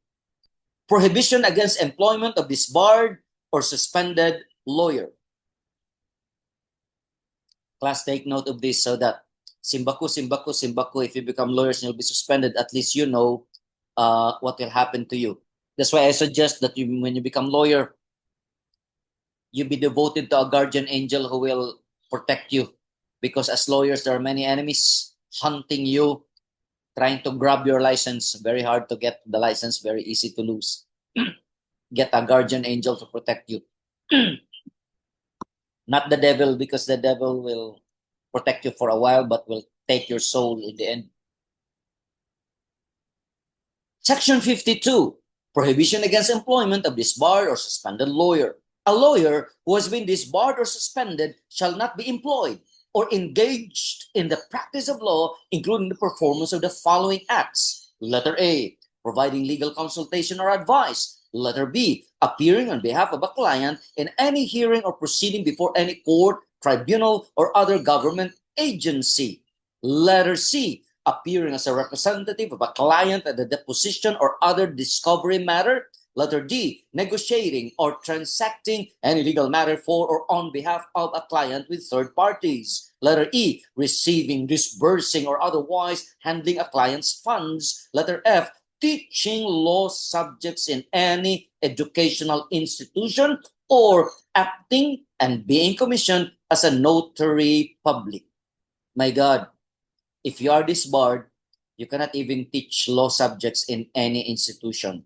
S1: prohibition against employment of disbarred or suspended lawyer. Class, take note of this so that simbaku, if you become lawyers and you'll be suspended, at least you know what will happen to you. That's why I suggest that when you become lawyer, you be devoted to a guardian angel who will protect you. Because as lawyers, there are many enemies hunting you, trying to grab your license. Very hard to get the license, very easy to lose. Get a guardian angel to protect you. Not the devil, because the devil will protect you for a while, but will take your soul in the end. Section 52, prohibition against employment of disbarred or suspended lawyer. A lawyer who has been disbarred or suspended shall not be employed or engaged in the practice of law, including the performance of the following acts. Letter A, providing legal consultation or advice. Letter B, appearing on behalf of a client in any hearing or proceeding before any court, tribunal, or other government agency. Letter C, appearing as a representative of a client at the deposition or other discovery matter. Letter D, negotiating or transacting any legal matter for or on behalf of a client with third parties. Letter E, receiving, disbursing, or otherwise handling a client's funds. Letter F, teaching law subjects in any educational institution or acting and being commissioned as a notary public. My God, if you are disbarred, you cannot even teach law subjects in any institution.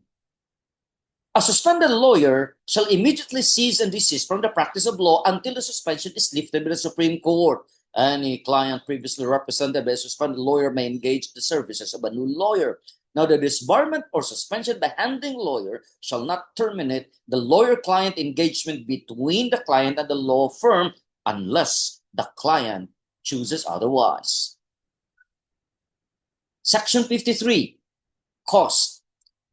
S1: A suspended lawyer shall immediately cease and desist from the practice of law until the suspension is lifted by the Supreme Court. Any client previously represented by a suspended lawyer may engage the services of a new lawyer. Now, the disbarment or suspension by handling lawyer shall not terminate the lawyer-client engagement between the client and the law firm unless the client chooses otherwise. Section 53, cost.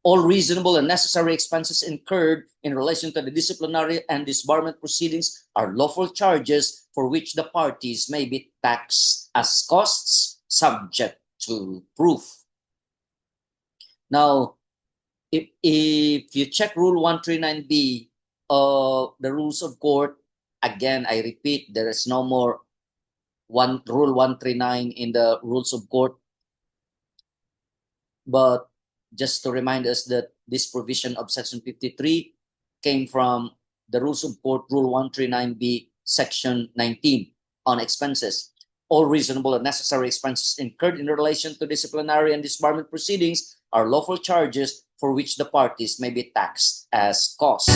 S1: All reasonable and necessary expenses incurred in relation to the disciplinary and disbarment proceedings are lawful charges for which the parties may be taxed as costs subject to proof. Now, if you check Rule 139B of the Rules of Court, again, I repeat, there is no more Rule 139 in the Rules of Court. But just to remind us that this provision of Section 53 came from the Rules of Court, Rule 139B, Section 19, on expenses. All reasonable and necessary expenses incurred in relation to disciplinary and disbarment proceedings are lawful charges for which the parties may be taxed as costs.